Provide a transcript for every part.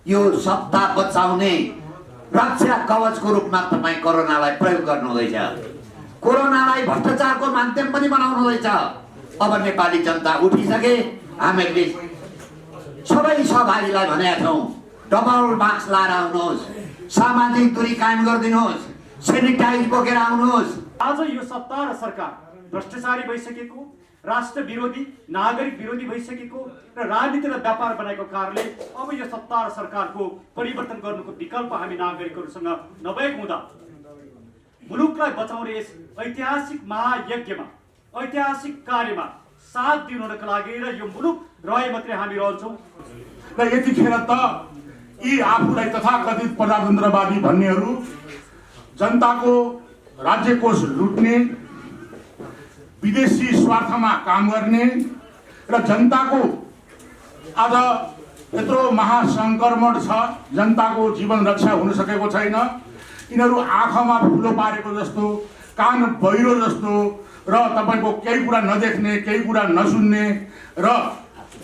यो सत्ता बचाउने रक्षा कवचको रूपमा तपाईँ कोरोनालाई प्रयोग गर्नुहुँदैछ। कोरोनालाई भ्रष्टाचारको माध्यम पनि बनाउनु हुँदैछ। अब नेपाली जनता उठिसके। हामीले सबै सहभागीलाई भनेका छौँ, डबल मास्क लाएर आउनुहोस्, सामाजिक दूरी कायम गरिदिनुहोस्, सेनिटाइज बोकेर आउनुहोस्। आज यो सत्ता र सरकार भ्रष्टाचारी भइसकेको, राष्ट्र विरोधी, नागरिक विरोधी भइसकेको र राजनीतिलाई व्यापार बनाएको कारणले अब यो सत्ता र सरकारको परिवर्तन गर्नुको विकल्प हामी नागरिकहरूसँग नभएको हुँदा मुलुकलाई बचाउने यस ऐतिहासिक महायज्ञमा, ऐतिहासिक कार्यमा साथ दिनुका लागि र यो मुलुक रहे मात्रै हामी रहन्छौँ। र यतिखेर त यी आफूलाई तथाकथित प्रजातन्त्रवादी भन्नेहरू जनताको राज्य कोष लुट्ने, विदेशी स्वार्थमा काम गर्ने र जनताको आज यत्रो महासङ्क्रमण छ, जनताको जीवन रक्षा हुन सकेको छैन। यिनीहरू आँखामा फुलो पारेको जस्तो, कान बहिरो जस्तो र तपाईँको केही कुरा नदेख्ने, केही कुरा नसुन्ने र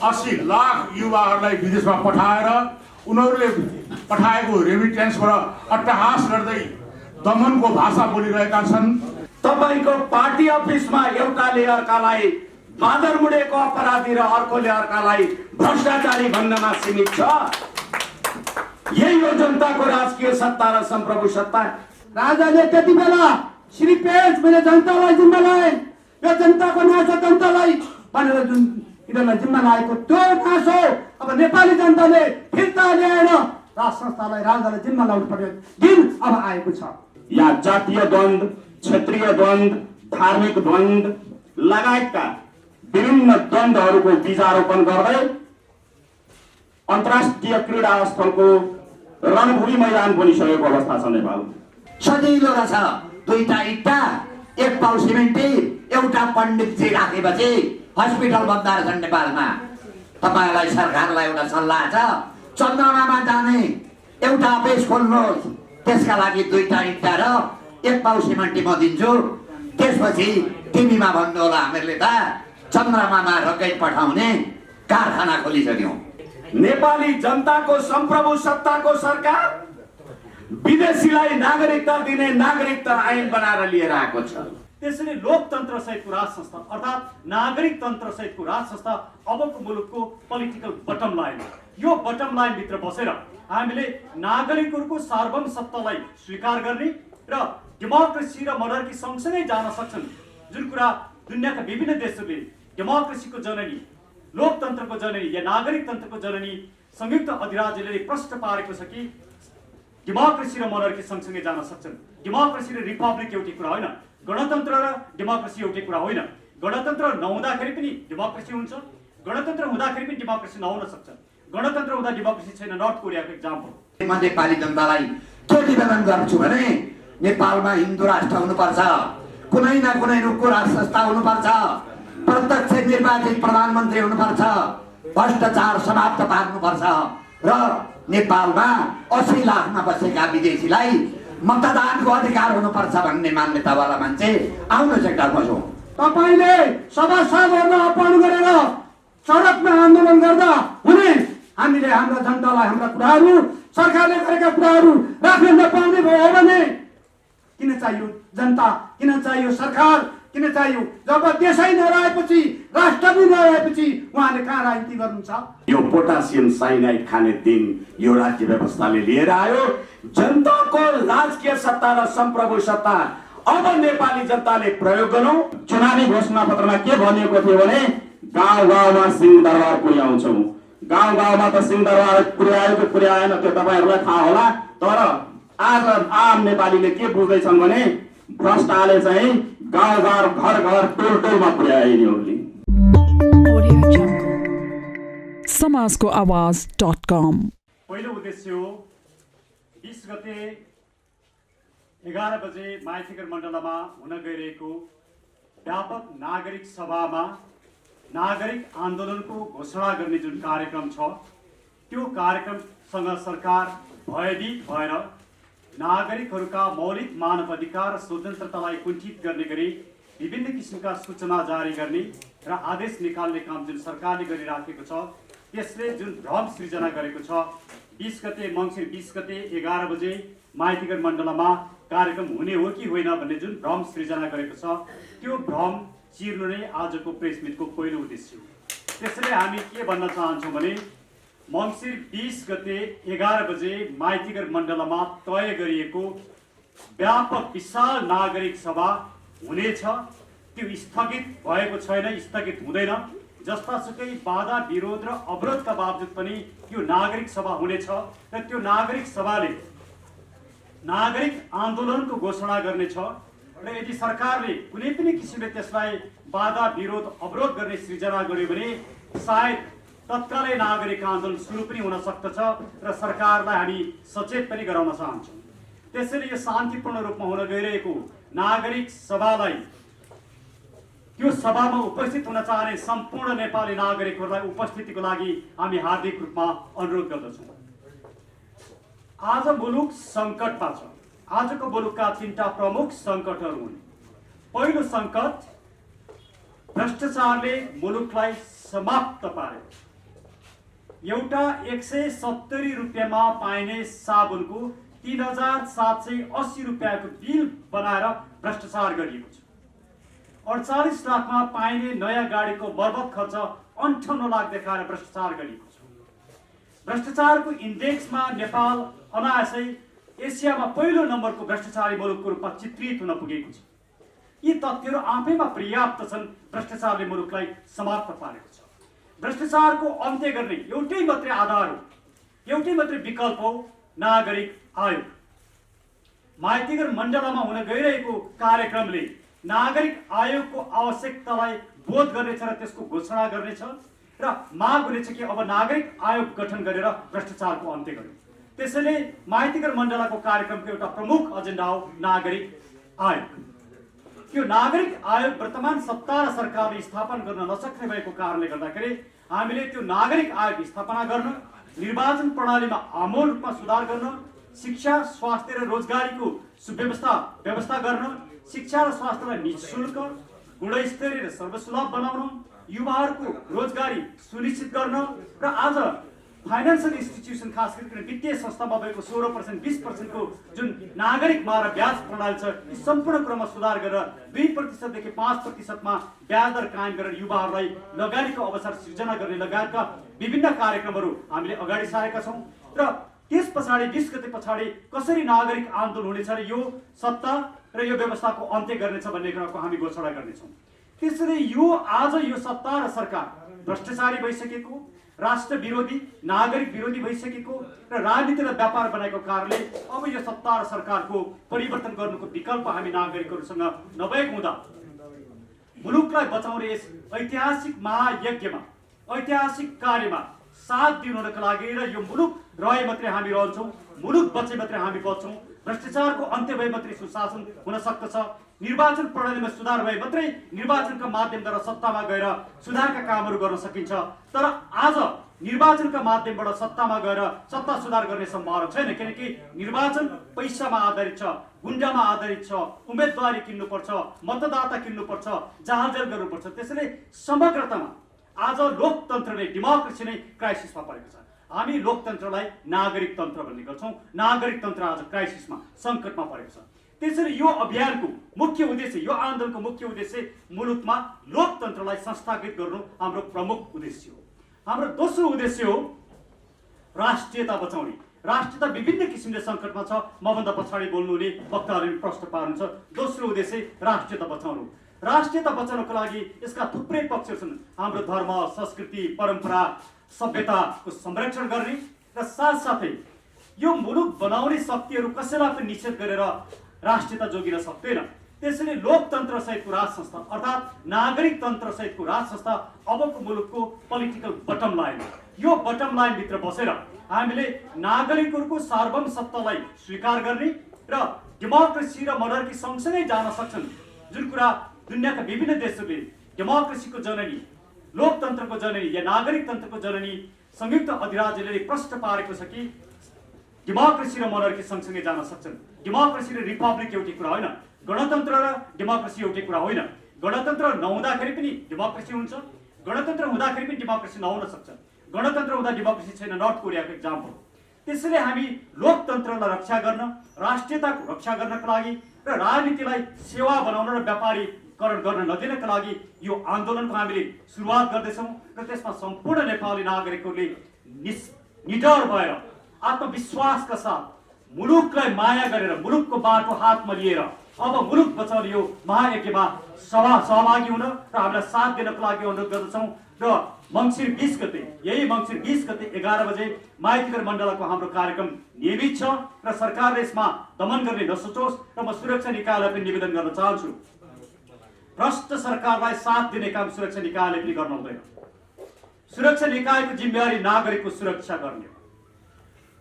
80 लाख युवाहरूलाई विदेशमा पठाएर उनीहरूले पठाएको रेमिटेन्सबाट अट्टहास गर्दै दमनको भाषा बोलिरहेका छन्। तपाईको पार्टी अफिसमा एउटाले अर्कालाई बाँदर मुडेको अपराधी र अर्कोले अर्कालाई भ्रष्टाचारी भन्नमा सीमित छ। यही हो जनताको राजकीय सत्ता र सम्प्रभु सत्ता। राजाले त्यति बेला श्री पेज मैले जनतालाई जिम्मा लाए, यो जनताको नासो जनतालाई भनेर जुन यिनीहरूलाई जिम्मा लागेको त्यो नासो अब नेपाली जनताले फिर्ता ल्याएर राज संस्थालाई, राजालाई जिम्मा लाउनु पर्ने दिन अब आएको छ। यहाँ जातीय द्वन्द्व, क्षेत्रीय द्वन्द्व, धार्मिक द्वन्द्व लगायतका विभिन्न द्वन्द्वहरूको बीजारोपण गर्दै अन्तर्राष्ट्रिय क्रीडा स्थलको रणभूमि मैदान बनिसकेको अवस्था छ नेपाल। सजिलो रहेछ, दुईटा इट्टा, एक पाउ सिमेन्टी, एउटा पण्डितजी राखेपछि हस्पिटल बन्दा रहेछन् नेपालमा। तपाईँलाई सरकारलाई एउटा सल्लाह छ, चन्द्रमामा जाने एउटा अफिस खोल्नुहोस्, त्यसका लागि दुईटा इट्टा र एक पाउ सिमेन्टी म दिन्छु। त्यसपछि टिभीमा भन्नु होला हामीहरूले त चन्द्रमामा रकेट पठाउने कारखाना खोलिसक्यौँ। नेपाली जनताको सम्प्रभु सत्ताको सरकार विदेशीलाई नागरिकता दिने नागरिकता ऐन बनाएर लिएर आएको छ। त्यसैले लोकतन्त्र सहितको राज संस्था अर्थात् नागरिक तन्त्र सहितको राज संस्था अबको मुलुकको पोलिटिकल बटम लाइन, यो बटम लाइन भित्र बसेर हामीले नागरिकहरूको सार्वभौम सत्तालाई स्वीकार गर्ने र डेमोक्रेसी र मोनर्की सँगसँगै जान सक्छन्। जुन कुरा दुनियाँका विभिन्न देशहरूले डेमोक्रेसीको जननी, लोकतन्त्रको जननी या नागरिक तन्त्रको जननी संयुक्त अधिराज्यले प्रश्न पारेको छ कि डेमोक्रेसी र मोनर्की सँगसँगै जान सक्छन्। डेमोक्रेसी र रिपब्लिक एउटै कुरा होइन, गणतन्त्र र डेमोक्रेसी एउटै कुरा होइन। गणतन्त्र नहुँदाखेरि पनि डेमोक्रेसी हुन्छ, गणतन्त्र हुँदाखेरि पनि डेमोक्रेसी नहुन सक्छ। गणतन्त्र हुँदा डेमोक्रेसी छैन, नर्थ कोरियाको इक्जाम्पल। म नेपाली जनतालाई के निवेदन गर्छु भने नेपालमा हिन्दू राष्ट्र हुनुपर्छ, कुनै न कुनै रूपको राज संस्था हुनुपर्छ, प्रत्यक्ष निर्वाचित प्रधानमन्त्री हुनुपर्छ, भ्रष्टाचार समाप्त पार्नुपर्छ र नेपालमा 80 लाखमा बसेका विदेशीलाई मतदानको अधिकार हुनुपर्छ भन्ने मान्यतावाला मान्छे आउनुहोस् एकटा बसौँ। तपाईँले सभासदहरूलाई अपमान गरेर सडकमा आन्दोलन गर्दा हुने हामीले हाम्रा जनतालाई हाम्रा कुराहरू, सरकारले गरेका कुराहरू राख्न नपाउने भयो भने किन चाहियो जनता, किन चाहियो सरकार, किन चाहियो? जब देशै नरहेपछि, राष्ट्र पनि नरहेपछि उहाँले कहाँ राजनीति गर्नुहुन्छ? यो पोटासियम साइनाइड खाने दिन यो राज्य व्यवस्थाले लिएर आयो। जनताको राजकीय सत्ता र सम्प्रभु सत्ता अब नेपाली जनताले प्रयोग गरौँ। चुनावी घोषणा पत्रमा के भनिएको थियो भने गाउँ गाउँमा सिंहदरबार पुर्याउँछौँ। गाउँ गाउँमा त सिंहदरबार पुर्यायो कि पुर्याएन त्यो तपाईँहरूलाई थाहा होला। तर आज आम नेपालीले के बुझ्दैछन् भने भ्रष्टाले चाहिँ गाउँ गाउँ, घर घर, टोल टोलमा पुर्याए यिनीहरूले। समाजको आवाज.com। पहिलो उद्देश्य हो 20 गते 11 बजे माइतीघर मण्डलमा हुन गइरहेको व्यापक नागरिक सभामा नागरिक आन्दोलनको घोषणा गर्ने जुन कार्यक्रम छ, त्यो कार्यक्रमसँग सरकार भयभीत भएर नागरिकहरूका मौलिक मानव अधिकार र स्वतन्त्रतालाई कुण्ठित गर्ने गरी विभिन्न किसिमका सूचना जारी गर्ने र आदेश निकाल्ने काम जुन सरकारले गरिराखेको छ, त्यसले जुन भ्रम सृजना गरेको छ, 20 गते मङ्सिर 20 गते 11 बजे माइतीघर मण्डलमा कार्यक्रम हुने हो कि होइन भन्ने जुन भ्रम सृजना गरेको छ त्यो भ्रम चिर्नु नै आजको प्रेस मिटको पहिलो उद्देश्य हो। त्यसैले हामी के भन्न चाहन्छौँ भने मङ्सिर 20 गते 11 बजे माइतीघर मण्डलमा तय गरिएको व्यापक विशाल नागरिक सभा हुनेछ। त्यो स्थगित भएको छैन, स्थगित हुँदैन। जस्तासुकै बाधा विरोध र अवरोधका बावजुद पनि यो नागरिक सभा हुनेछ र त्यो नागरिक सभाले नागरिक आन्दोलनको घोषणा गर्नेछ र यदि सरकारले कुनै पनि किसिमले त्यसलाई बाधा विरोध अवरोध गर्ने सृजना गर्यो भने सायद तत्कालै नागरिक आन्दोलन सुरु पनि हुन सक्दछ र सरकारलाई हामी सचेत पनि गराउन चाहन्छौँ। त्यसैले यो शान्तिपूर्ण रूपमा हुन गइरहेको नागरिक सभालाई त्यो सभामा उपस्थित हुन चाहने सम्पूर्ण नेपाली नागरिकहरूलाई उपस्थितिको लागि हामी हार्दिक रूपमा अनुरोध गर्दछौँ। आज मुलुक सङ्कटमा छ। आजको मुलुकका 3टा प्रमुख सङ्कटहरू हुन्। पहिलो सङ्कट भ्रष्टाचारले मुलुकलाई समाप्त पार्यो। एउटा 170 रुपियाँमा पाइने साबुनको 3780 रुपियाँको बिल बनाएर भ्रष्टाचार गरिएको छ। 48 लाखमा पाइने नयाँ गाडीको बर्बाद खर्च 58 लाख देखाएर भ्रष्टाचार गरिएको छ। भ्रष्टाचारको इन्डेक्समा नेपाल अनायासै एसियामा पहिलो नम्बरको भ्रष्टाचारी मुलुकको रूपमा चित्रित हुन पुगेको छ। यी तथ्यहरू आफैमा पर्याप्त छन्। भ्रष्टाचारले मुलुकलाई समाप्त पारेको छ। भ्रष्टाचारको अन्त्य गर्ने एउटै मात्रै आधार हो, एउटै मात्रै विकल्प हो नागरिक आयोग। माइतीघर मण्डलमा हुन गइरहेको कार्यक्रमले नागरिक आयोगको आवश्यकतालाई बोध गर्नेछ र त्यसको घोषणा गर्नेछ र माग हुनेछ कि अब नागरिक आयोग गठन गरेर भ्रष्टाचारको अन्त्य गर्नु। त्यसैले माइतीघर मण्डलको कार्यक्रमको एउटा प्रमुख एजेन्डा हो नागरिक आयोग। यो नागरिक आयोग वर्तमान सत्ता र सरकारले स्थापना गर्न नसक्ने भएको कारणले गर्दाखेरि हामीले त्यो नागरिक आयोग स्थापना गर्न, निर्वाचन प्रणालीमा आमूल रूपमा सुधार गर्न, शिक्षा स्वास्थ्य र रोजगारीको व्यवस्था गर्न, शिक्षा र स्वास्थ्यलाई निःशुल्क गुणस्तरीय र सर्वसुलभ बनाउन, युवाहरूको रोजगारी सुनिश्चित गर्न र आज फाइनेन्सियल इन्स्टिट्युसन खास गरी वित्तीय संस्थामा भएको 16% 20% को जुन नागरिक मार ब्याज प्रणाली छ यी सम्पूर्ण क्रममा सुधार गरेर 2% देखि 5% मा ब्याज दर कायम गरेर युवाहरूलाई लगानीको अवसर सृजना गर्ने लगायतका विभिन्न कार्यक्रमहरू हामीले अगाडि सारेका छौँ र त्यस पछाडि 20 गते पछाडि कसरी नागरिक आन्दोलन हुनेछ र यो सत्ता र यो व्यवस्थाको अन्त्य गर्नेछ भन्ने कुराको हामी घोषणा गर्नेछौँ। त्यसैले यो आज यो सत्ता र सरकार भ्रष्टाचारी भइसकेको, राष्ट्र विरोधी, नागरिक विरोधी भइसकेको र राजनीतिलाई व्यापार बनाएको कारणले अब यो सत्ता र सरकारको परिवर्तन गर्नुको विकल्प हामी नागरिकहरूसँग नभएको हुँदा मुलुकलाई बचाउने यस ऐतिहासिक महायज्ञमा, ऐतिहासिक कार्यमा साथ दिनुको लागि र यो मुलुक रहे मात्रै हामी रहन्छौँ, मुलुक बचे मात्रै हामी बच्छौँ, भ्रष्टाचारको अन्त्य भए मात्रै सुशासन हुन सक्दछ, निर्वाचन प्रणालीमा सुधार भए मात्रै निर्वाचनका माध्यमद्वारा सत्तामा गएर सुधारका कामहरू गर्न सकिन्छ। तर आज निर्वाचनका माध्यमबाट सत्तामा गएर सत्ता सुधार गर्ने सम्भावना छैन, किनकि निर्वाचन पैसामा आधारित छ, गुन्डामा आधारित छ, उम्मेदवारी किन्नुपर्छ, मतदाता किन्नुपर्छ, जहालजेल गर्नुपर्छ। त्यसैले समग्रतामा आज लोकतन्त्र नै, डेमोक्रेसी नै क्राइसिसमा परेको छ। हामी लोकतन्त्रलाई नागरिक तन्त्र भन्ने गर्छौँ। नागरिक तन्त्र आज क्राइसिसमा, सङ्कटमा परेको छ। त्यसैले यो अभियानको मुख्य उद्देश्य, यो आन्दोलनको मुख्य उद्देश्य मुलुकमा लोकतन्त्रलाई संस्थापित गर्नु हाम्रो प्रमुख उद्देश्य हो। हाम्रो दोस्रो उद्देश्य हो राष्ट्रियता बचाउने। राष्ट्रियता विभिन्न किसिमले सङ्कटमा छ, मभन्दा पछाडि बोल्नुहुने वक्ताहरूले प्रश्न पार्नुहुन्छ। दोस्रो उद्देश्य राष्ट्रियता बचाउनु। राष्ट्रियता बचाउनको लागि यसका थुप्रै पक्षहरू छन्। हाम्रो धर्म, संस्कृति, परम्परा, सभ्यताको संरक्षण गर्ने र साथसाथै यो मुलुक बनाउने शक्तिहरू कसैलाई पनि निषेध गरेर राष्ट्रियता जोगिन सक्दैन। त्यसैले लोकतन्त्र सहितको राज संस्था अर्थात् नागरिक तन्त्र सहितको राज संस्था अबको मुलुकको पोलिटिकल बटम लाइन, यो बटम लाइनभित्र बसेर हामीले नागरिकहरूको सार्वभौम सत्तालाई स्वीकार गर्ने र डेमोक्रेसी र मोनर्की सँगसँगै जान सक्छन्। जुन कुरा दुनियाँका विभिन्न देशहरूले डेमोक्रेसीको जननी, लोकतन्त्रको जननी या नागरिक तन्त्रको जननी संयुक्त अधिराज्यले प्रश्न पारेको छ कि डेमोक्रेसी र मोनर्की सँगसँगै जान सक्छन्। डेमोक्रेसी र रिपब्लिक एउटै कुरा होइन, गणतन्त्र र डेमोक्रेसी एउटै कुरा होइन। गणतन्त्र नहुँदाखेरि पनि डेमोक्रेसी हुन्छ, गणतन्त्र हुँदाखेरि पनि डेमोक्रेसी नहुन सक्छ। गणतन्त्र हुँदा डेमोक्रेसी छैन, नर्थ कोरियाको इक्जाम्पल। त्यसैले हामी लोकतन्त्रलाई रक्षा गर्न, राष्ट्रियताको रक्षा गर्नको लागि र राजनीतिलाई सेवा बनाउन र व्यापारीकरण गर्न नदिनका लागि यो आन्दोलनको हामीले सुरुवात गर्दैछौँ र त्यसमा सम्पूर्ण नेपाली नागरिकहरूले निडर भएर आत्मविश्वासका साथ मुलुकलाई माया गरेर मुलुकको बाटो हातमा लिएर अब मुलुक बचाउने यो महायज्ञमा सहभागी हुन र हामीलाई साथ दिनको लागि अनुरोध गर्दछौँ र मङ्सिर 20 गते, यही मङ्सिर 20 गते 11 बजे माइतीघर मण्डलको हाम्रो कार्यक्रम नियमित छ र सरकारले यसमा दमन गर्ने नसोचोस् र म सुरक्षा निकायलाई पनि निवेदन गर्न चाहन्छु। भ्रष्ट सरकारलाई साथ दिने काम सुरक्षा निकायले पनि गर्न हुँदैन। सुरक्षा निकायको जिम्मेवारी नागरिकको सुरक्षा गर्ने हो।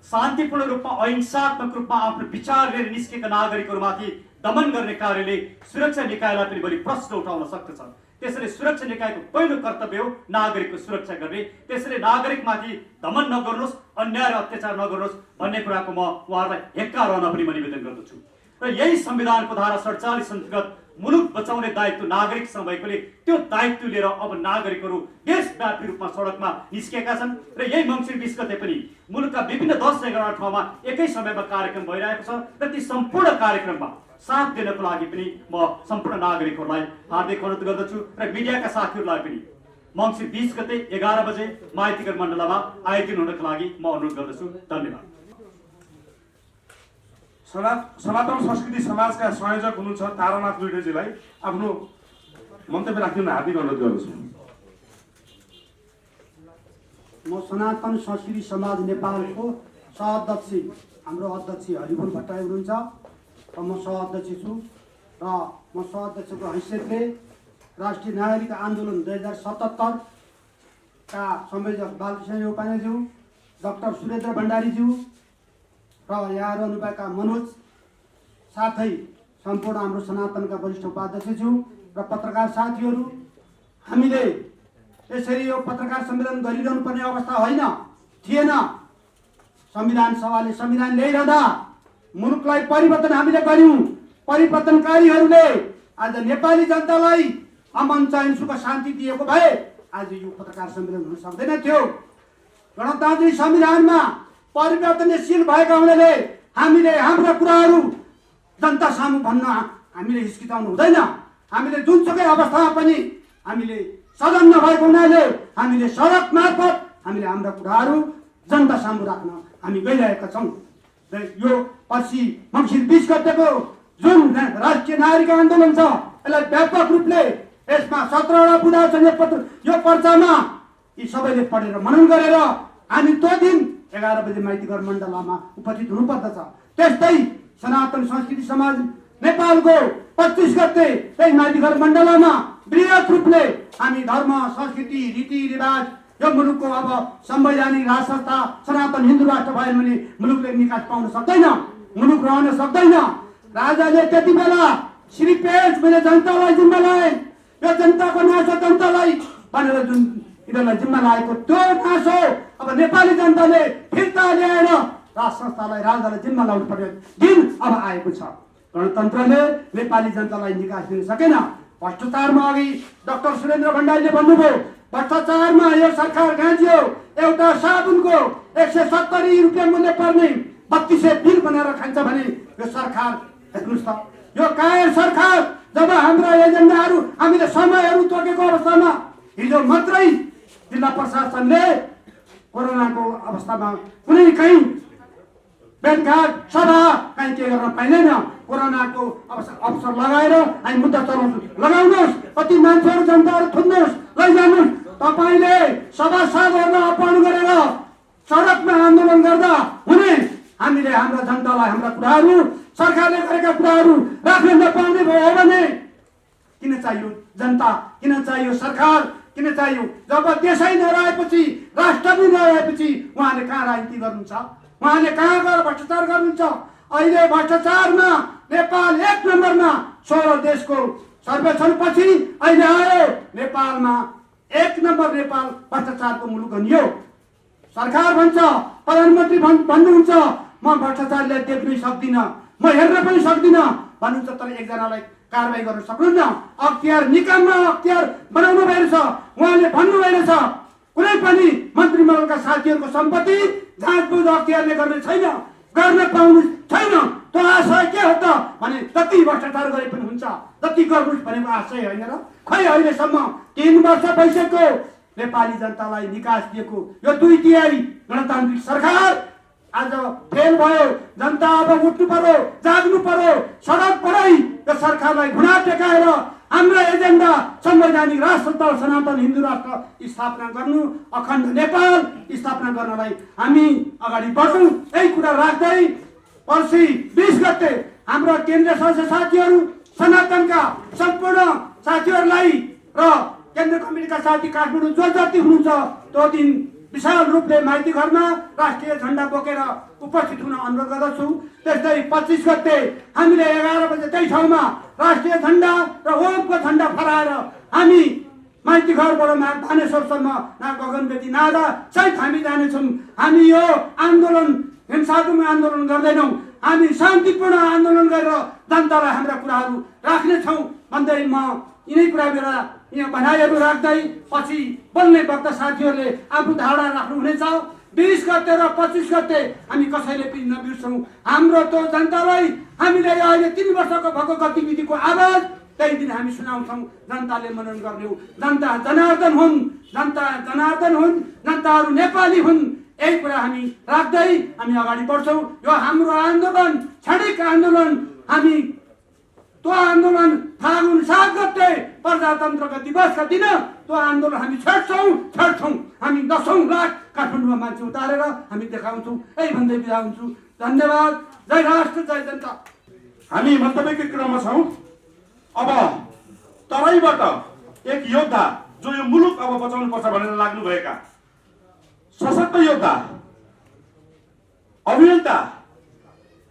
शान्तिपूर्ण रूपमा अहिंसात्मक रूपमा आफ्नो विचार लिएर निस्केका नागरिकहरूमाथि दमन गर्ने कार्यले सुरक्षा निकायलाई पनि भोलि प्रश्न उठाउन सक्दछ। त्यसैले सुरक्षा निकायको पहिलो कर्तव्य हो नागरिकको सुरक्षा गर्ने। त्यसैले नागरिकमाथि दमन नगर्नुहोस्, अन्याय र अत्याचार नगर्नुहोस् भन्ने कुराको म उहाँहरूलाई हेक्का रहन पनि म निवेदन गर्दछु। र यही संविधानको धारा 47 अन्तर्गत मुलुक बचाउने दायित्व नागरिकसँग भएकोले त्यो दायित्व लिएर अब नागरिकहरू देशव्यापी रूपमा सडकमा निस्केका छन् र यही मङ्सिर 20 गते पनि मुलुकका विभिन्न 10-11 ठाउँमा एकै समयमा कार्यक्रम भइरहेको छ र ती सम्पूर्ण कार्यक्रममा साथ दिनको लागि पनि म सम्पूर्ण नागरिकहरूलाई हार्दिक अनुरोध गर्दछु र मिडियाका साथीहरूलाई पनि मङ्सिर 20 गते 11 बजे माइतीघर मण्डलमा आयोजन हुनको लागि म अनुरोध गर्दछु। धन्यवाद। सनातन संस्कृति समाजका संयोजक हुनुहुन्छ तारानाथ लुइटेजीलाई आफ्नो मन्तव्य राखिदिन हार्दिक अनुरोध गर्दछु। म सनातन संस्कृति समाज नेपालको सहअध्यक्ष, हाम्रो अध्यक्ष हरिबोल भट्टराई हुनुहुन्छ र म सहअध्यक्ष छु र म सहअध्यक्षको हैसियतले राष्ट्रिय नागरिक आन्दोलन 2077 का संयोजक बालकृष्ण योपानेज्यू, डाक्टर सुरेन्द्र भण्डारीज्यू र यहाँहरू अनुपाका मनोज, साथै सम्पूर्ण हाम्रो सनातनका वरिष्ठ उपाध्यक्षज्यू र पत्रकार साथीहरू, हामीले यसरी यो पत्रकार सम्मेलन गरिरहनु पर्ने अवस्था होइन थिएन। संविधान सभाले संविधान ल्याइरहँदा मुलुकलाई परिवर्तन हामीले गर्यौँ। परिवर्तनकारीहरूले आज नेपाली जनतालाई अमन चैन सुख शान्ति दिएको भए आज यो पत्रकार सम्मेलन हुन सक्दैन थियो। गणतान्त्रिक संविधानमा परिवर्तनशील भएका हुनाले हामीले हाम्रा कुराहरू जनता सामु भन्न हामीले हिचकिचाउनु हुँदैन। हामीले जुनसुकै अवस्थामा पनि हामीले सदन नभएको हुनाले हामीले सडक मार्फत हामीले हाम्रा कुराहरू जनता सामु राख्न हामी गइरहेका छौँ। र यो पछि मङ्सिर 20 गतेको जुन राष्ट्रिय नागरिक आन्दोलन छ यसलाई व्यापक रूपले यसमा 17वटा बुँदा छ यो पर्चामा यी सबैले पढेर मनन गरेर हामी त्यो दिन 11 बजे माइतीघर मण्डलमा उपस्थित हुनुपर्दछ। त्यस्तै सनातन संस्कृति समाज नेपालको 25 गते त्यही माइतीघर मण्डलमा बृहत रूपले हामी धर्म, संस्कृति, रीतिरिवाज यो मुलुकको अब संवैधानिक राज संस्था सनातन हिन्दू राष्ट्र भयो भने मुलुकले निकास पाउन सक्दैन, मुलुक रहन सक्दैन। राजाले त्यति बेला श्री पेज मैले जनतालाई जिम्मा लाए, यो जनताको नासो जनतालाई भनेर जुन यिनीहरूलाई जिम्मा लागेको त्यो नासो अब नेपाली जनताले फिर्ता ल्याएर राज संस्थालाई राजालाई जिम्मा लाउनु पर्ने दिन अब आएको छ। गणतन्त्रले नेपाली जनतालाई निकास दिन सकेन। भ्रष्टाचारमा अघि डाक्टर सुरेन्द्र भण्डारीले भन्नुभयो, भ्रष्टाचारमा यो सरकार गाँजियो। एउटा साबुनको 170 रुपियाँ मूल्य पर्ने 3200 बिल बनाएर खान्छ भने यो सरकार हेर्नुहोस् त, यो कायर सरकार जब हाम्रा एजेन्डाहरू हामीले समयहरू तोकेको अवस्थामा हिजो मात्रै जिल्ला प्रशासनले कोरोनाको अवस्थामा कुनै कहीँ भेटघाट सभा कहीँ के गर्न पाइँदैन। कोरोनाको अवसर लगाएर हामी मुद्दा चलाउँछौँ, लगाउनुहोस्, कति मान्छेहरू जनताहरू थुन्नुहोस्, लैजानुहोस्। तपाईँले सभासदहरूलाई अपहरण गरेर सडकमा आन्दोलन गर्दा हुने हामीले हाम्रा जनतालाई हाम्रा कुराहरू सरकारले गरेका कुराहरू राख्न नपाउने भयो भने किन चाहियो जनता, किन चाहियो सरकार, किन चाहियो? जब देशै नरहेपछि, राष्ट्र पनि नरहेपछि उहाँले कहाँ राजनीति गर्नुहुन्छ? उहाँले कहाँ गएर भ्रष्टाचार गर्नुहुन्छ? अहिले भ्रष्टाचारमा नेपाल 1 नम्बरमा 16 देशको सर्वेक्षण पछि अहिले आयो नेपालमा 1 नम्बर नेपाल भ्रष्टाचारको मुलुक बनियो। सरकार भन्छ, प्रधानमन्त्री भन्नुहुन्छ म भ्रष्टाचारलाई देख्नै सक्दिनँ, म हेर्न पनि सक्दिनँ भन्नुहुन्छ, तर एकजनालाई कारबाही गर्न सक्नुहुन्न। अख्तियार निकाममा अख्तियार बनाउनु भइरहेछ। उहाँले भन्नुभएको छ कुनै पनि मन्त्रीमण्डलका साथीहरूको सम्पत्ति जाँचबुझ अख्तियारले गर्ने छैन, गर्न पाउनु छैन। त्यो आशय के हो त भने जति भ्रष्टाचार गरे पनि हुन्छ, जति गर्नुहोस् भनेको आशय होइन र। खै अहिलेसम्म 3 वर्ष भइसक्यो नेपाली जनतालाई निकास दिएको यो 2/3 गणतान्त्रिक सरकार आज फेल भयो। जनता अब उठ्नु पर्यो, जाग्नु पर्यो, सडकबाटै यो सरकारलाई घुँडा टेकाएर हाम्रो एजेन्डा संवैधानिक राष्ट्र सनातन हिन्दू राष्ट्र स्थापना गर्नु, अखण्ड नेपाल स्थापना गर्नलाई हामी अगाडि बढ्छौँ। यही कुरा राख्दै पर्सि 20 गते हाम्रो केन्द्रीय सदस्य साथीहरू, सनातनका सम्पूर्ण साथीहरूलाई र केन्द्र कमिटीका साथी काठमाडौँ जो जति हुनुहुन्छ त्यो दिन विशाल रूपले माइती घरमा राष्ट्रिय झण्डा बोकेर उपस्थित हुन अनुरोध गर्दछु। त्यस्तै 25 गते हामीले 11 बजे त्यही ठाउँमा राष्ट्रिय झण्डा र ओमको झण्डा फहराएर हामी माइती घरबाट धानेश्वरसम्म गगनवेदी नारा सहित हामी जानेछौँ। हामी यो आन्दोलन हिंसात्मक आन्दोलन गर्दैनौँ, हामी शान्तिपूर्ण आन्दोलन गरेर जनतालाई हाम्रा कुराहरू राख्नेछौँ भन्दै म यिनै कुरा मेरा यहाँ भनाइहरू राख्दै पछि बोल्ने वक्ता साथीहरूले आफ्नो धारणा राख्नुहुनेछ। 20 गते र 25 गते हामी कसैले पनि नबिर्सौँ। हाम्रो त्यो जनतालाई हामीले अहिले 3 वर्षको भएको गतिविधिको आवाज त्यही दिन हामी सुनाउँछौँ। जनताले मनन गर्ने हो। जनता जनार्दन हुन्, जनता जनार्दन हुन्, जनताहरू नेपाली हुन्। यही कुरा हामी राख्दै हामी अगाडि बढ्छौँ। यो हाम्रो आन्दोलन क्षणिक आन्दोलन, हामी त्यो आन्दोलन फागुन 7 गते प्रजातन्त्रका दिवसका दिन त्यो आन्दोलन हामी छेड्छौँ। हामी 10औं लाख काठमाडौँमा मान्छे उतारेर हामी देखाउँछौँ। यही भन्दै बिदा हुन्छु। धन्यवाद। जय राष्ट्र, जय जनता। हामी मन्तव्यकै क्रममा छौँ। अब तराईबाट एक योद्धा जो यो मुलुक अब बचाउनुपर्छ भनेर लाग्नुभएका सशक्त योद्धा अभियन्ता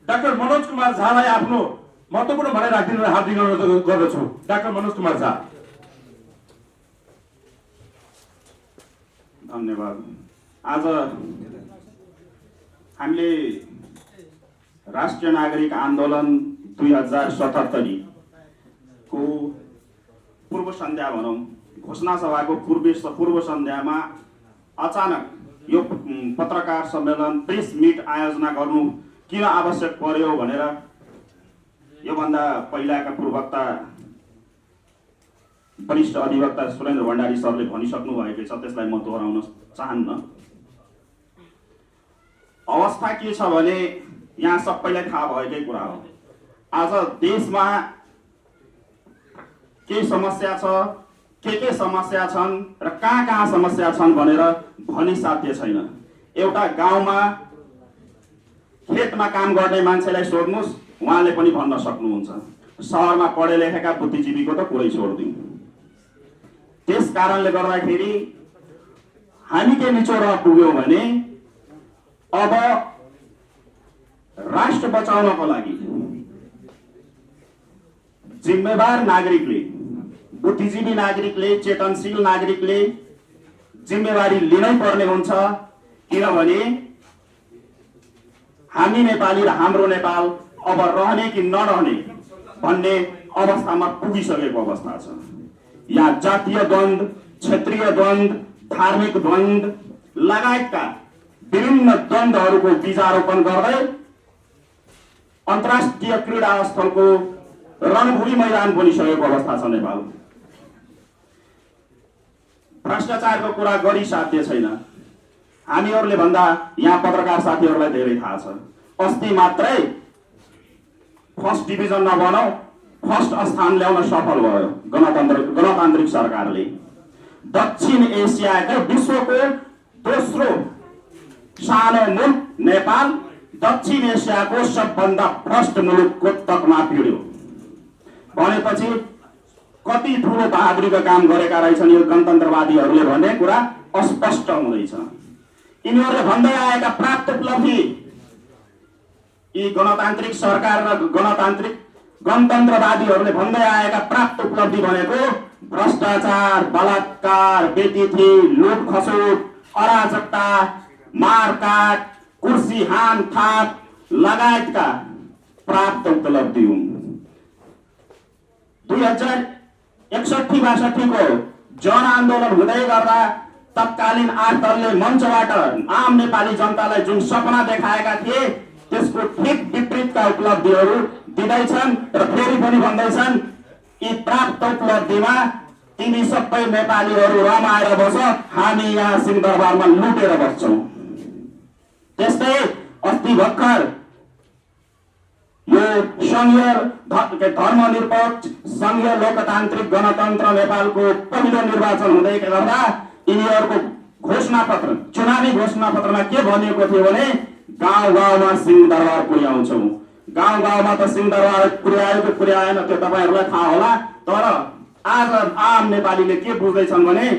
डाक्टर मनोज कुमार झालाई आफ्नो महत्त्वपूर्ण भनाइ राखिदिनु हार्दिक अनुरोध गर्दछु। डाक्टर मनोज कुमार झा। धन्यवाद। आज हामीले राष्ट्रिय नागरिक आन्दोलन 2077 को पूर्व सन्ध्या भनौँ, घोषणा सभाको पूर्व सन्ध्यामा अचानक यो पत्रकार सम्मेलन प्रेस मिट आयोजना गर्नु किन आवश्यक पर्यो भनेर योभन्दा पहिलाका पूर्ववक्ता वरिष्ठ अधिवक्ता सुरेन्द्र भण्डारी सरले भनिसक्नु भएकै छ, त्यसलाई म दोहोऱ्याउन चाहन्न। अवस्था के छ भने यहाँ सबैलाई थाहा भएकै कुरा हो। आज देशमा के समस्या छ, के समस्या छन् र कहाँ समस्या छन् भनेर भनि साध्य छैन। एउटा गाउँमा खेतमा काम गर्ने मान्छेलाई सोध्नुहोस्, उहाँले पनि भन्न सक्नुहुन्छ। सहरमा पढे लेखेका बुद्धिजीवीको त कुरै छोडिदिउँ। त्यस कारणले गर्दाखेरि हामी के निचोडमा पुग्यौँ भने अब राष्ट्र बचाउनको लागि जिम्मेवार नागरिकले, बुद्धिजीवी नागरिकले, चेतनशील नागरिकले जिम्मेवारी लिनै पर्ने हुन्छ। किनभने हामी नेपाली र हाम्रो नेपाल अब रहने कि नरहने भन्ने अवस्थामा पुगिसकेको अवस्था छ। यहाँ जातीय द्वन्द्व, क्षेत्रीय द्वन्द्व, धार्मिक द्वन्द्व लगायतका विभिन्न द्वन्द्वहरूको बीजारोपण गर्दै अन्तर्राष्ट्रिय क्रीडा स्थलको रणभूमि मैदान बनिसकेको अवस्था छ नेपाल। भ्रष्टाचारको कुरा गरी साध्य छैन। हामीहरूले भन्दा यहाँ पत्रकार साथीहरूलाई धेरै थाहा छ। अस्ति मात्रै फर्स्ट डिभिजन नबनाऊ, फर्स्ट स्थान ल्याउन सफल भयो गणतान्त्रिक सरकारले। दक्षिण एसियाको विश्वको दोस्रो सानो मुलुक नेपाल दक्षिण एसियाको सबभन्दा भ्रष्ट मुलुकको तकमा पिड्यो भनेपछि कति ठुलो बहादुरीको काम गरेका रहेछन् यो गणतन्त्रवादीहरूले भन्ने कुरा अस्पष्ट हुँदैछ। यिनीहरूले भन्दै आएका प्राप्त उपलब्धि, यी गणतान्त्रिक सरकार र गणतन्त्रवादीहरूले भन्दै आएका प्राप्त उपलब्धि भनेको भ्रष्टाचार, बलात्कार, बेतिथि, लुट खसुट, अराजकता, मारकाट, कुर्सी हान थाप लगायतका प्राप्त उपलब्धि हुन्। 2061-62 को जन आन्दोलन हुँदै गर्दा तत्कालीन 8 दलले मञ्चबाट आम नेपाली जनतालाई जुन सपना देखाएका थिए त्यसको ठिक विपरीतका उपलब्धिहरू दिँदैछन् र फेरि पनि भन्दैछन् यी प्राप्त उपलब्धिमा तिमी सबै नेपालीहरू रमाएर बस, हामी यहाँ सिंहदरबारमा लुटेर बस्छौँ। त्यस्तै अस्ति भर्खर यो संघीय धर्मनिरपेक्ष संघीय लोकतान्त्रिक गणतन्त्र नेपालको पहिलो निर्वाचन हुँदै गर्दा यिनीहरूको घोषणापत्र, चुनावी घोषणापत्रमा के भनिएको थियो भने गाउँ गाउँमा सिंहदरबार पुर्याउँछौँ। गाउँ गाउँमा त सिंहदरबार पुर्यायो कि पुर्याएन त्यो तपाईँहरूलाई थाहा होला, तर आज आम नेपालीले के बुझ्दैछन् भने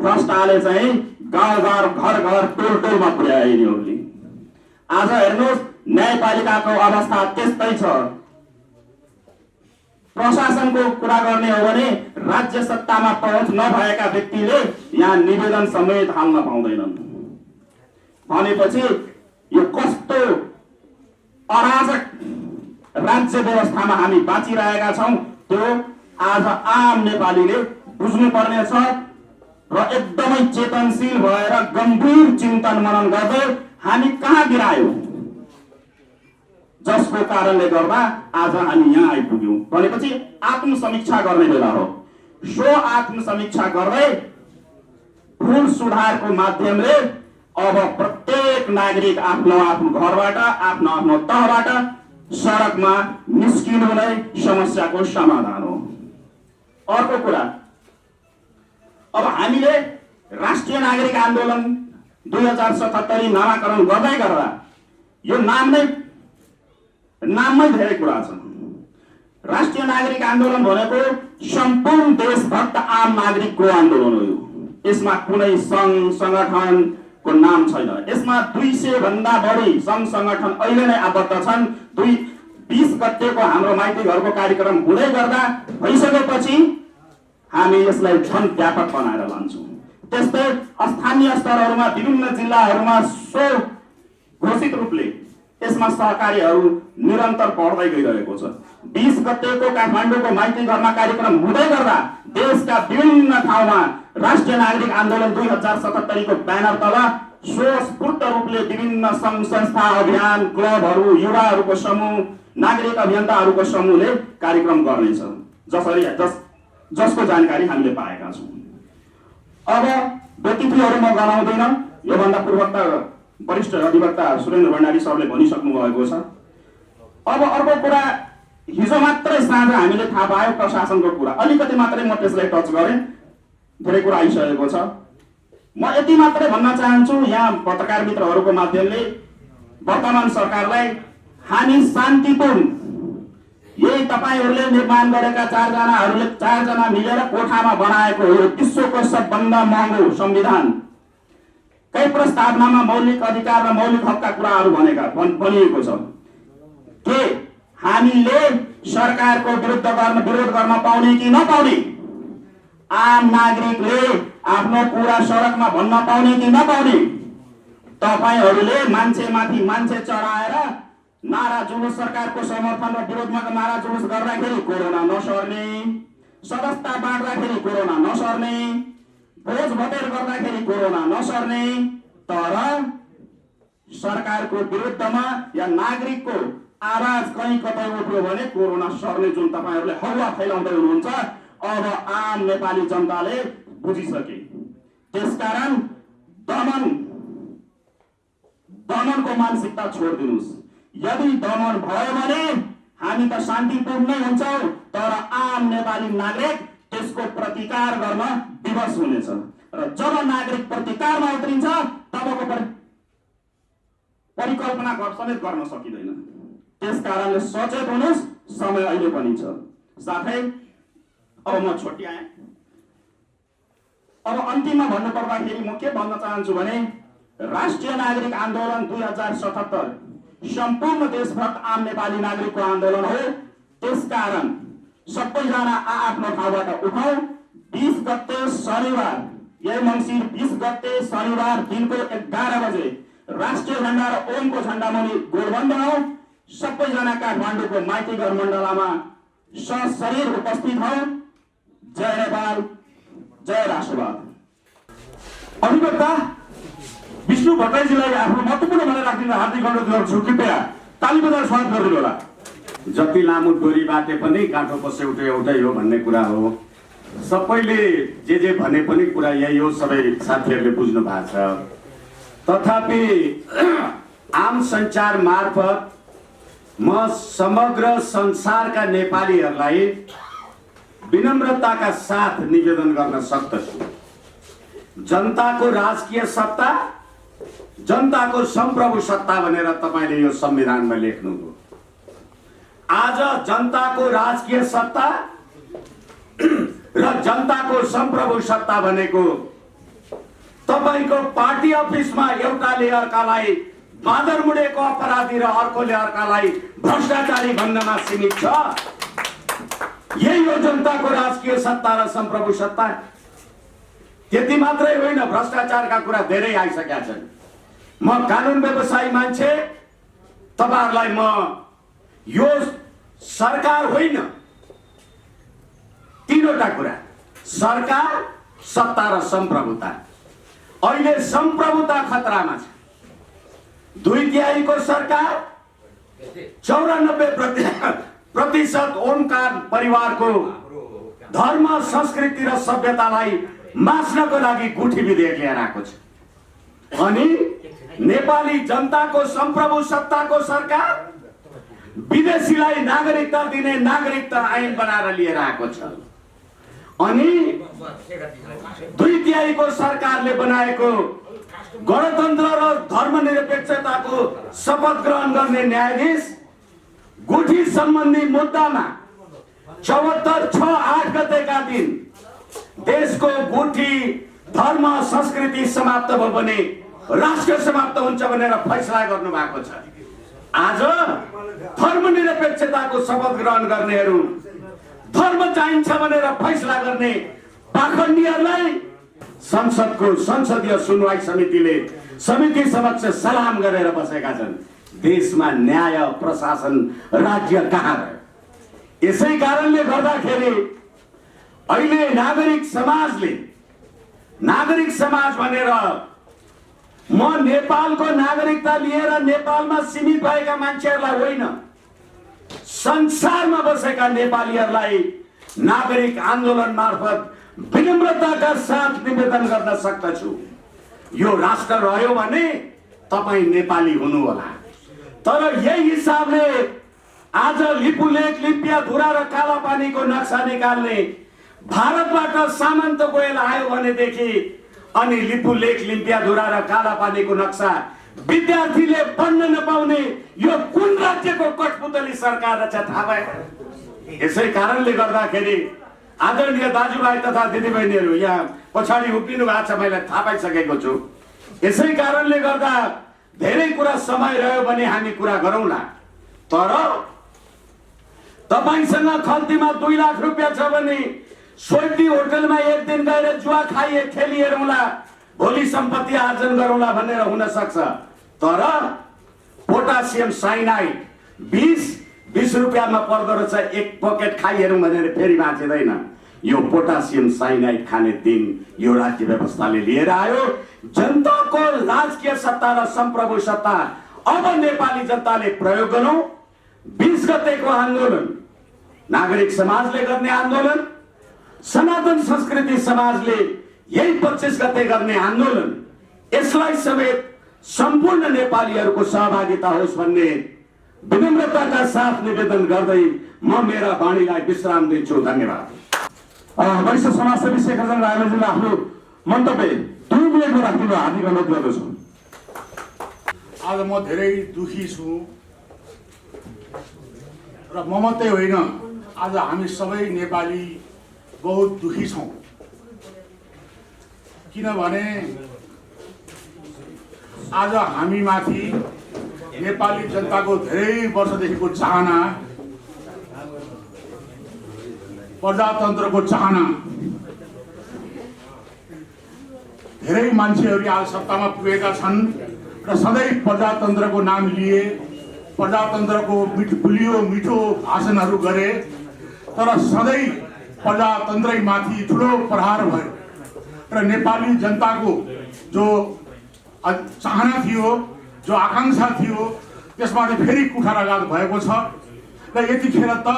भ्रष्टाले चाहिँ गाउँ गाउँ घर घर टोल टोलमा पुर्याए यिनीहरूले। आज हेर्नुहोस् न्यायपालिकाको अवस्था त्यस्तै छ। प्रशासनको कुरा गर्ने हो भने राज्य सत्तामा पहुँच नभएका व्यक्तिले यहाँ निवेदन समेत हाल्न पाउँदैनन्। भनेपछि यो कस्तो अराजक राज्य व्यवस्थामा हामी बाँचिरहेका छौँ त्यो आज आम नेपालीले बुझ्नुपर्ने छ र एकदमै चेतनशील भएर गम्भीर चिन्तन मनन गर्दै हामी कहाँ गिरायौँ जसको कारणले गर्दा आज हामी यहाँ आइपुग्यौँ भनेपछि आत्मसमीक्षा गर्ने बेला हो। सो आत्मसमीक्षा गर्दै ठूल सुधारको माध्यमले अब प्रत्येक नागरिक आफ्नो आफ्नो घरबाट आफ्नो आफ्नो तहबाट सडकमा निस्किनु नै समस्याको समाधान हो। अर्को कुरा, अब हामीले राष्ट्रिय नागरिक आन्दोलन 2077 नामाकरण गर्दै गर्दा यो नाममै धेरै कुरा छ। राष्ट्रिय नागरिक आन्दोलन भनेको सम्पूर्ण देशभक्त आम नागरिकको आन्दोलन हो। यसमा कुनै सङ्घ संगठनको नाम छैन। यसमा 200 भन्दा बढी सङ्घ संगठन अहिले नै आबद्ध छन्। 20 गतेको हाम्रो माइती घरको कार्यक्रम हुँदै गर्दा भइसकेपछि हामी यसलाई झन् व्यापक बनाएर लान्छौँ। त्यस्तै स्थानीय स्तरहरूमा विभिन्न जिल्लाहरूमा सो घोषित रूपले यसमा सहकारीहरू निरन्तर बढ्दै गइरहेको छ। 20 गतेको काठमाडौँको माइती घरमा कार्यक्रम हुँदै गर्दा देशका विभिन्न ठाउँमा राष्ट्रिय नागरिक आन्दोलन 2077 को ब्यानर तल स्वस्फूर्त रूपले विभिन्न सङ्घ संस्था, अभियान, क्लबहरू, युवाहरूको समूह, नागरिक अभियन्ताहरूको समूहले कार्यक्रम गर्नेछ जसको जानकारी हामीले पाएका छौँ। अब व्यक्तित्वहरू म गराउँदैन, योभन्दा पूर्वका वरिष्ठ अधिवक्ता सुरेन्द्र भण्डारी सरले भनिसक्नु भएको छ। अब अर्को कुरा, हिजो मात्रै साँझ हामीले थाहा पायो प्रशासनको कुरा, अलिकति मात्रै म त्यसलाई टच गरेँ, धेरै कुरा आइसकेको छ। म यति मात्रै भन्न चाहन्छु यहाँ पत्रकार मित्रहरूको माध्यमले वर्तमान सरकारलाई, हामी शान्तिपूर्ण यही तपाईहरूले निर्माण गरेका 4 जना मिलेर कोठामा बनाएको यो विश्वको सबभन्दा महँगो संविधान कै प्रस्तावनामा मौलिक अधिकार र मौलिक हकका कुराहरू भनिएको छ। के हामीले सरकारको विरोध गर्न पाउने कि नपाउने? आम नागरिकले आफ्नो कुरा सडकमा भन्न पाउने कि नपाउने? तपाईहरूले मान्छेमाथि मान्छे चढाएर नारा जुलुस, सरकारको समर्थन र विरोधमा नारा जुलुस गर्दाखेरि कोरोना नसर्ने, सदस्यता बाँड्दाखेरि कोरोना नसर्ने, भोज भतेर गर्दाखेरि कोरोना नसर्ने, तर सरकारको विरुद्धमा या नागरिकको आवाज कहीँ कतै उठ्यो भने कोरोना सर्ने जुन तपाईहरूले हौवा फैलाउँदै हुनुहुन्छ, अब आम नेपाली जनताले बुझिसके। त्यसकारण दमनको मानसिकता छोडिदिनुहोस्। यदि दमन भयो भने हामी त शान्तिपूर्ण नै हुन्छौँ, तर आम नेपाली नागरिक त्यसको प्रतिकार गर्न विवश हुनेछ र जब नागरिक प्रतिकारमा उत्रिन्छ तबको परिकल्पना समेत गर्न सकिँदैन। त्यस कारणले सचेत हुनुहोस्, समय अहिले पनि छ। साथै अब म छोट्याएँ। अब अन्तिममा भन्नुपर्दाखेरि म के भन्न चाहन्छु भने राष्ट्रिय नागरिक आन्दोलन 2077 सम्पूर्ण देशभक्त आम नेपाली नागरिकको आन्दोलन हो। त्यसकारण सबैजना आफ्नो ठाउँबाट उठाउँ। 20 गते शनिबार, यही मङ्सिर 20 गते शनिबार दिनको 11 बजे राष्ट्रिय झण्डा र ओमको झण्डा मुनि गोलबन्द हौ। सबैजना काठमाडौँको माइती घर मण्डलामा सशरीर उपस्थित हौ। जय नेपाल, जय राष्ट्रवाद। अधिवक्ता विष्णु भट्टराईजीलाई आफ्नो महत्त्वपूर्ण भनेर राखिदिन हार्दिक अनुरोध गर्छु। कृपया ताली बजाएर स्वागत गरिदिनु होला। जति लामो डोरी बाटे पनि काँठोको सेउटो एउटै हो भन्ने कुरा हो। सबैले जे भने पनि कुरा यही हो, सबै साथीहरूले बुझ्नु भएको छ। तथापि आम सञ्चार मार्फत म समग्र संसारका नेपालीहरूलाई विनम्रताका साथ निवेदन गर्न सक्दछु। जनताको राजकीय सत्ता, जनताको सम्प्रभु सत्ता भनेर तपाईँले यो संविधानमा लेख्नुभयो। आज जनताको राजकीय सत्ता र जनताको सम्प्रभु सत्ता भनेको तपाईँको पार्टी अफिसमा एउटाले अर्कालाई बाँदर मुडेको अपराधी र अर्कोले अर्कालाई भ्रष्टाचारी भन्नमा सीमित छ। यही हो जनताको राजकीय सत्ता र सम्प्रभु सत्ता। त्यति मात्रै होइन, भ्रष्टाचारका कुरा धेरै आइसकेका छन्। म कानुन व्यवसायी मान्छे, तपाईहरुलाई म यो सरकार होइन, तीनवटा कुरा, सरकार, सत्ता र सम्प्रभुता। अहिले सम्प्रभुता खतरामा छ। 2/3 सरकार, 94% ओमकार परिवारको धर्म, संस्कृति र सभ्यतालाई मास्नको लागि गुठी विधेयक लिएर आएको छ। अनि नेपाली जनताको सम्प्रभु सत्ताको सरकार विदेशीलाई नागरिकता दिने नागरिकता ऐन बनाएर लिएर आएको छ। अनि 2/3 सरकारले बनाएको गणतन्त्र र धर्मनिरपेक्षताको शपथ ग्रहण गर्ने न्यायाधीश गुठी सम्बन्धी मुद्दामा 74/6/8 गतेका दिन देशको गुठी धर्म संस्कृति समाप्त भयो भने राष्ट्र समाप्त हुन्छ भनेर फैसला गर्नु भएको छ। आज धर्मनिरपेक्षताको शपथ ग्रहण गर्नेहरू, धर्म चाहिन्छ भनेर फैसला गर्ने पाखण्डीहरूलाई संसदको संसदीय सुनवाई समिति समक्ष सलाम गरेर बसेका छन्। देशमा न्याय प्रशासन राज्य कहाँ रह्यो? यसै कारणले गर्दाखेरि अहिले नागरिक समाज भनेर म नेपालको नागरिकता लिएर नेपालमा सीमित भएका मान्छेहरूलाई होइन, संसारमा बसेका नेपालीहरूलाई नागरिक आन्दोलन मार्फत विनम्रताका साथ निवेदन गर्न सक्दछु। यो राष्ट्र रह्यो भने तपाईँ नेपाली हुनु होला। तर यही हिसाबले आज लिपुलेख, लिपियाधुरा र कालापानीको नक्सा निकाल्ने भारतबाट सामन्त गोयल आयो भनेदेखि अनि लिपुलेख, लिपियाधुरा र कालापानीको नक्सा विद्यार्थीले पढ्न नपाउने यो कुन राज्यको कठपुतली सरकार रहेछ थाहा भयो। यसै कारणले गर्दाखेरि आदरणीय दाजुभाइ तथा दिदीबहिनीहरू यहाँ पछाडि उभिनु भएको छ, मैले थाहा पाइसकेको छु। यसै कारणले गर्दा धेरै कुरा समय रह्यो भने हामी कुरा गरौँला। तर तपाईसँग खल्तीमा 2 लाख रुपियाँ छ भने सोल्टी होटलमा एक दिन गएर जुवा खाइए खेली हेरौँला, भोलि सम्पत्ति आर्जन गरौँला भनेर हुन सक्छ। तर पोटासियम साइनाइड 20 रुपियाँमा पर्दो रहेछ, एक पकेट खाइहेरौँ भनेर फेरि बाँचिँदैन। यो पोटासियम साइनाइड खाने दिन यो राज्य व्यवस्थाले लिएर आयो। जनताको राजकीय सत्ता र सम्प्रभु सत्ता अब नेपाली जनताले प्रयोग गरौँ। 20 गतेको आन्दोलन नागरिक समाजले गर्ने आन्दोलन, सनातन संस्कृति समाजले यही 25 गते गर्ने आन्दोलन, यसलाई समेत सम्पूर्ण नेपालीहरूको सहभागिता होस् भन्ने विनम्रताका साथ निवेदन गर्दै म मेरा वाणीलाई विश्राम दिन्छु। धन्यवाद। वरिष्ठ समाजसेवी शेखरचन्द्र रायमाझीले आफ्नो मन्तव्य 2 मिनेटमा राख्दिनु हार्दिक अनुरोध गर्दछु। आज म धेरै दुखी छु र म मात्रै होइन, आज हामी सबै नेपाली बहुत दुखी छौँ। किनभने आज हामीमाथि नेपाली जनताको धेरै वर्षदेखिको चाहना, प्रजातन्त्रको चाहना, धेरै मान्छेहरू आज सत्तामा पुगेका छन् र सधैँ प्रजातन्त्रको नाम लिए, प्रजातन्त्रको गुलियो मिठो भाषणहरू गरे, तर सधैँ प्रजातन्त्रैमाथि ठुलो प्रहार भयो र नेपाली जनताको जो चाहना थियो, जो आकाङ्क्षा थियो, त्यसमा चाहिँ फेरि कुठाराघात भएको छ। र यतिखेर त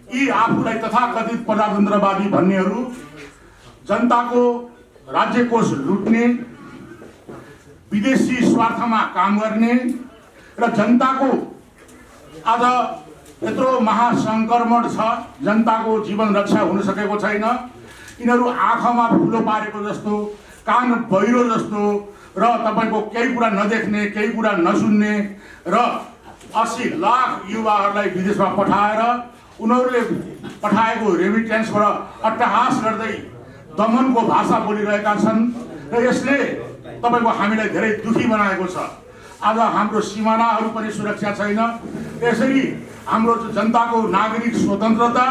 यी आफूलाई तथाकथित प्रजातन्त्रवादी भन्नेहरू जनताको राज्य कोष लुट्ने, विदेशी स्वार्थमा काम गर्ने र जनताको आज यत्रो महासङ्क्रमण छ, जनताको जीवन रक्षा हुन सकेको छैन। यिनीहरू आँखामा फुलो पारेको जस्तो, कान बहिरो जस्तो र तपाईँको केही कुरा नदेख्ने, केही कुरा नसुन्ने र 80 लाख युवाहरूलाई विदेशमा पठाएर उनीहरूले पठाएको रेमिटेन्सबाट अट्टहास गर्दै दमनको भाषा बोलिरहेका छन् र यसले तपाईँको हामीलाई धेरै दुखी बनाएको छ। आज हाम्रो सिमानाहरू पनि सुरक्षा छैन। यसरी हाम्रो जनताको नागरिक स्वतन्त्रता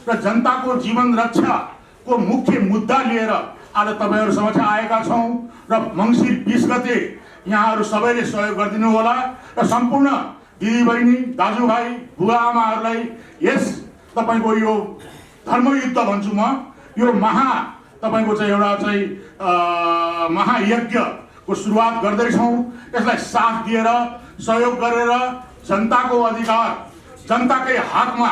र जनताको जीवन रक्षाको मुख्य मुद्दा लिएर आज तपाईँहरू समक्ष आएका छौँ र मङ्सिर 20 गते यहाँहरू सबैले सहयोग गरिदिनु होला र सम्पूर्ण दिदीबहिनी, दाजुभाइ, बुवा आमाहरूलाई यस तपाईँको यो धर्मयुद्ध भन्छु म, यो तपाईँको चाहिँ एउटा चाहिँ महायज्ञको सुरुवात गर्दैछौँ। यसलाई साथ दिएर सहयोग गरेर जनताको अधिकार जनताकै हातमा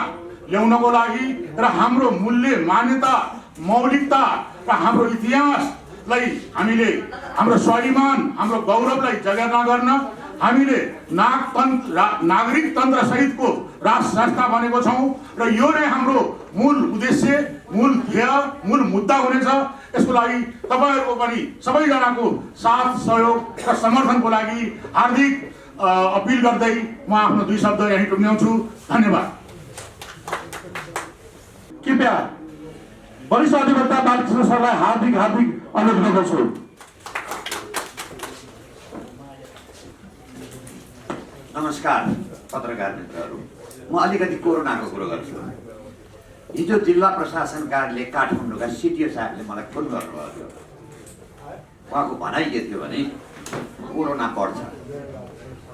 ल्याउनको लागि र हाम्रो मूल्य, मान्यता, मौलिकता र हाम्रो इतिहासलाई हामीले हाम्रो स्वाभिमान, हाम्रो गौरवलाई जगेर्ना गर्न हामीले नागरिक तन्त्र सहितको राष्ट्र संस्था बनेको छौँ र यो नै हाम्रो मूल उद्देश्य, मूल ध्येय, मूल मुद्दा हुनेछ। यसको लागि तपाईँहरूको पनि सबैजनाको साथ, सहयोग र समर्थनको लागि हार्दिक अपिल गर्दै म आफ्नो 2 शब्द यहीँ टुङ्ग्याउँछु। धन्यवाद। कृपया वरिष्ठ अधिवक्ता बालकृष्ण सरलाई हार्दिक अनुरोध गर्दछु। नमस्कार पत्रकार मित्रहरू, म अलिकति कोरोनाको कुरो गर्छु। हिजो जिल्ला प्रशासन कार्यालय काठमाडौँका सिटिओ साहबले मलाई फोन गर्नुभएको थियो। उहाँको भनाइ के थियो भने कोरोना बढ्छ।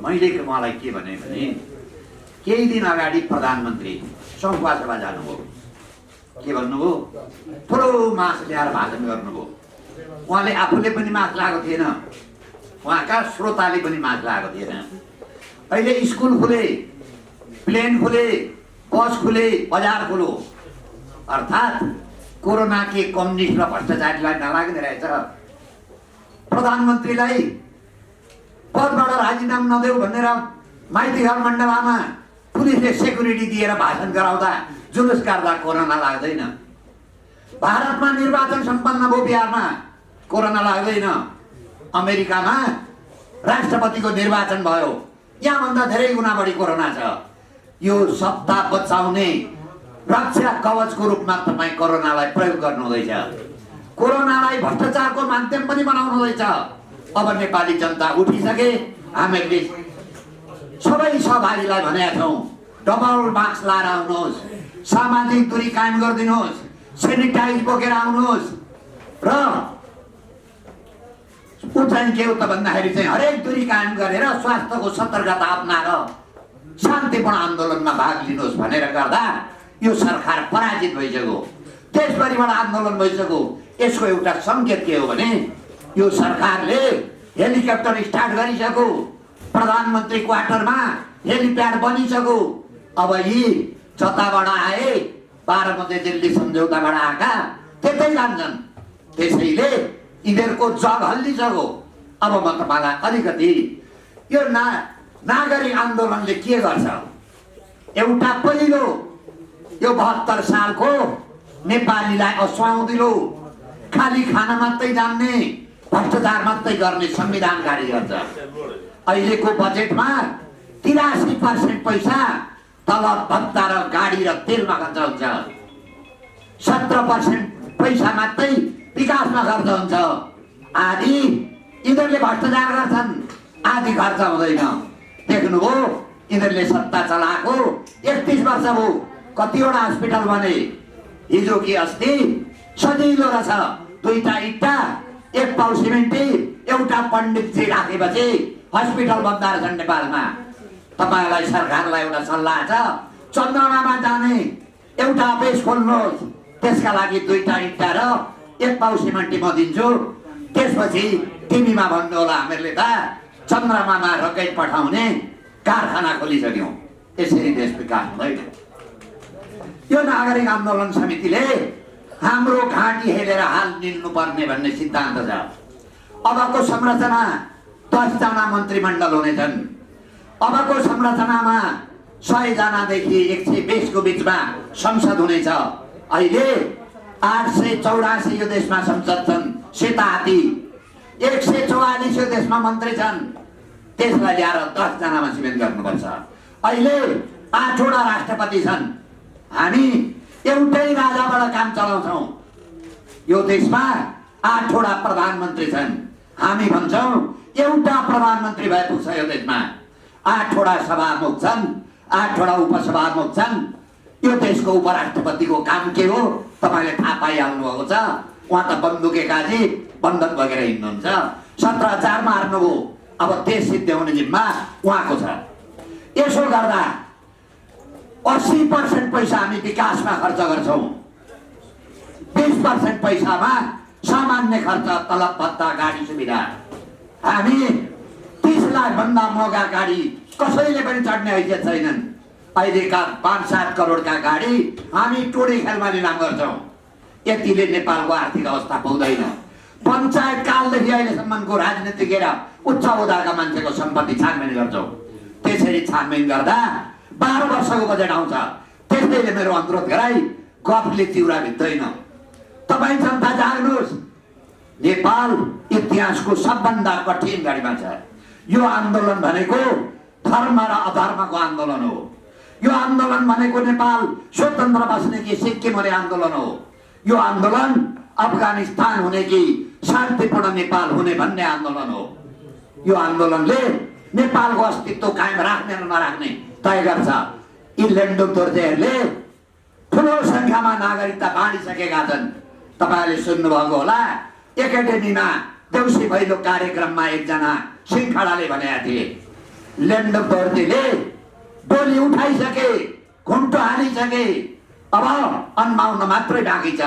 मैले उहाँलाई के भने केही दिन अगाडि प्रधानमन्त्री संवादसभा जानुभयो। के भन्नुभयो? ठुलो मास्क ल्याएर भाषण गर्नुभयो। उहाँले आफूले पनि मास्क लगाएको थिएन, उहाँका श्रोताले पनि मास्क लगाएको थिएन। अहिले स्कुल खुले, प्लेन खुले, बस खुले, बजार खुलो, अर्थात् कोरोना के कम्युनिस्ट र भ्रष्टाचारीलाई नलाग्ने रहेछ। प्रधानमन्त्रीलाई पदबाट राजीनामा नदेऊ भनेर माइती घर मण्डलामा पुलिसले सेक्युरिटी दिएर भाषण गराउँदा जुलुस काट्दा कोरोना लाग्दैन। भारतमा निर्वाचन सम्पन्न भयो, बिहारमा कोरोना लाग्दैन। अमेरिकामा राष्ट्रपतिको निर्वाचन भयो, यहाँभन्दा धेरै गुणा बढी कोरोना छ। यो सत्ता बचाउने रक्षा कवचको रूपमा तपाईँ कोरोनालाई प्रयोग गर्नुहुँदैछ। कोरोनालाई भ्रष्टाचारको माध्यम पनि बनाउनुहुँदैछ। अब नेपाली जनता उठिसके। हामीले सबै सहभागीलाई भनेका छौँ, डबल मास्क लाएर आउनुहोस्, सामाजिक दूरी कायम गरिदिनुहोस्, सेनिटाइज बोकेर आउनुहोस् र चाहिँ के हो त भन्दाखेरि चाहिँ हरेक दूरी कायम गरेर स्वास्थ्यको सतर्कता अपनाएर शान्तिपूर्ण आन्दोलनमा भाग लिनुहोस् भनेर गर्दा यो सरकार पराजित भइसक्यो, देशभरिबाट आन्दोलन भइसक्यो। यसको एउटा सङ्केत के हो भने यो सरकारले हेलिकप्टर स्टार्ट गरिसक्यो, प्रधानमन्त्री क्वार्टरमा हेलिप्याड बनिसक्यो। अब यी जताबाट आए, बारामती दिल्ली सम्झौताबाट आएका त्यतै जान्छन्। त्यसैले यिनीहरूको जग हल्लिसक्यो। अब म तपाईँलाई अलिकति यो नागरिक आन्दोलनले के गर्छ? एउटा पहिलो यो 72 सालको नेपालीलाई असुहाउँदिलो, खाली खाना मात्रै जान्ने, भ्रष्टाचार मात्रै गर्ने संविधान कार्य गर्छ। अहिलेको बजेटमा 83% पैसा तलब भत्ता र गाडी र तेलमा खर्च हुन्छ। 17% पैसा मात्रै विकासमा खर्च हुन्छ। आदि यिनीहरूले भ्रष्टाचार गर्छन्, आदि खर्च हुँदैन। देख्नुभयो यिनीहरूले सत्ता चलाएको 31 वर्ष भयो, कतिवटा हस्पिटल बने। हिजो कि अस्ति सजिलो रहेछ, 2टा इट्टा, 1 पाउ सिमेन्टी, एउटा पण्डितजी राखेपछि हस्पिटल बन्द रहेछन् नेपालमा। तपाईँलाई सरकारलाई एउटा सल्लाह छ, चन्द्रमामा जाने एउटा अफिस खोल्नुहोस्, त्यसका लागि 2टा इट्टा र 1 पाउ सिमेन्टी म दिन्छु। त्यसपछि टिभीमा भन्नु होला हामीहरूले त चन्द्रमामा रकेट पठाउने कारखाना खोलिसक्यौँ। यसरी देश विकास हुँदैन। यो नागरिक आन्दोलन समितिले हाम्रो घाँटी हेरेर हाल निल्नुपर्ने भन्ने सिद्धान्त छ। अबको संरचना 10 जना मन्त्रीमण्डल हुनेछन्। अबको संरचनामा 100 जनादेखि 120 को बिचमा संसद हुनेछ। अहिले 884 यो देशमा संसद छन्। सेता हात्ती 144 यो देशमा मन्त्री छन्। त्यसलाई ल्याएर 10 जनामा सीमित गर्नुपर्छ। अहिले 8 वटा राष्ट्रपति छन्। हामी एउटै राजाबाट काम चलाउँछौँ। यो देशमा 8 वटा प्रधानमन्त्री छन्। हामी भन्छौँ एउटा प्रधानमन्त्री भए पुग्छ यो देशमा। 8 वटा सभामुख छन्, 8 वटा उपसभामुख छन्। यो देशको उपराष्ट्रपतिको काम के हो तपाईँले थाहा पाइहाल्नु भएको छ। उहाँ त बन्दुके काजी बन्धन बगेर हिँड्नुहुन्छ। 17,000 मार्नुभयो। अब देश सिद्ध्याउने जिम्मा उहाँको छ। यसो गर्दा 80% पैसा हामी विकासमा खर्च गर्छौँ। 20% पैसामा सामान्य खर्च, तलब भत्ता, गाडी सुविधा। हामी 30 लाख भन्दा महँगा गाडी कसैले पनि चढ्ने हैसियत छैनन्। अहिलेका 5-7 करोडका गाडी हामी टोडी खेलमा निलाम गर्छौँ। यतिले नेपालको आर्थिक अवस्था पाउँदैन। पञ्चायत कालदेखि अहिलेसम्मको राजनीतिक र उच्च ओहदाका मान्छेको सम्पत्ति छानबिन गर्छौँ। त्यसरी छानबिन गर्दा 12 वर्षको बजेट आउँछ। त्यसैले मेरो अनुरोध गराई गफले चिउरा भित्दैन। तपाईँ जनता जाग्नुहोस्। नेपाल इतिहासको सबभन्दा कठिन घडीमा छ। यो आन्दोलन भनेको धर्म र अधर्मको आन्दोलन हो। यो आन्दोलन भनेको नेपाल स्वतन्त्र बस्ने कि सिक्किम हुने आन्दोलन हो। यो आन्दोलन अफगानिस्तान हुने कि शान्तिपूर्ण नेपाल हुने भन्ने आन्दोलन हो। यो आन्दोलनले नेपालको अस्तित्व कायम राख्ने र नराख्ने तय गर्छ। यी लेन्डो दोर्जेहरूले ठुलो संख्यामा नागरिकता बाँडिसकेका छन्। तपाईँहरूले सुन्नुभएको होला, एकाडेमीमा देउसी भैलो कार्यक्रममा एकजना सिंहखडाले भनेका थिए, लेन्डो दोर्जेले डोली उठाइसके, घुम्टो हालिसके, अब अन्माउन मात्रै बाँकी छ।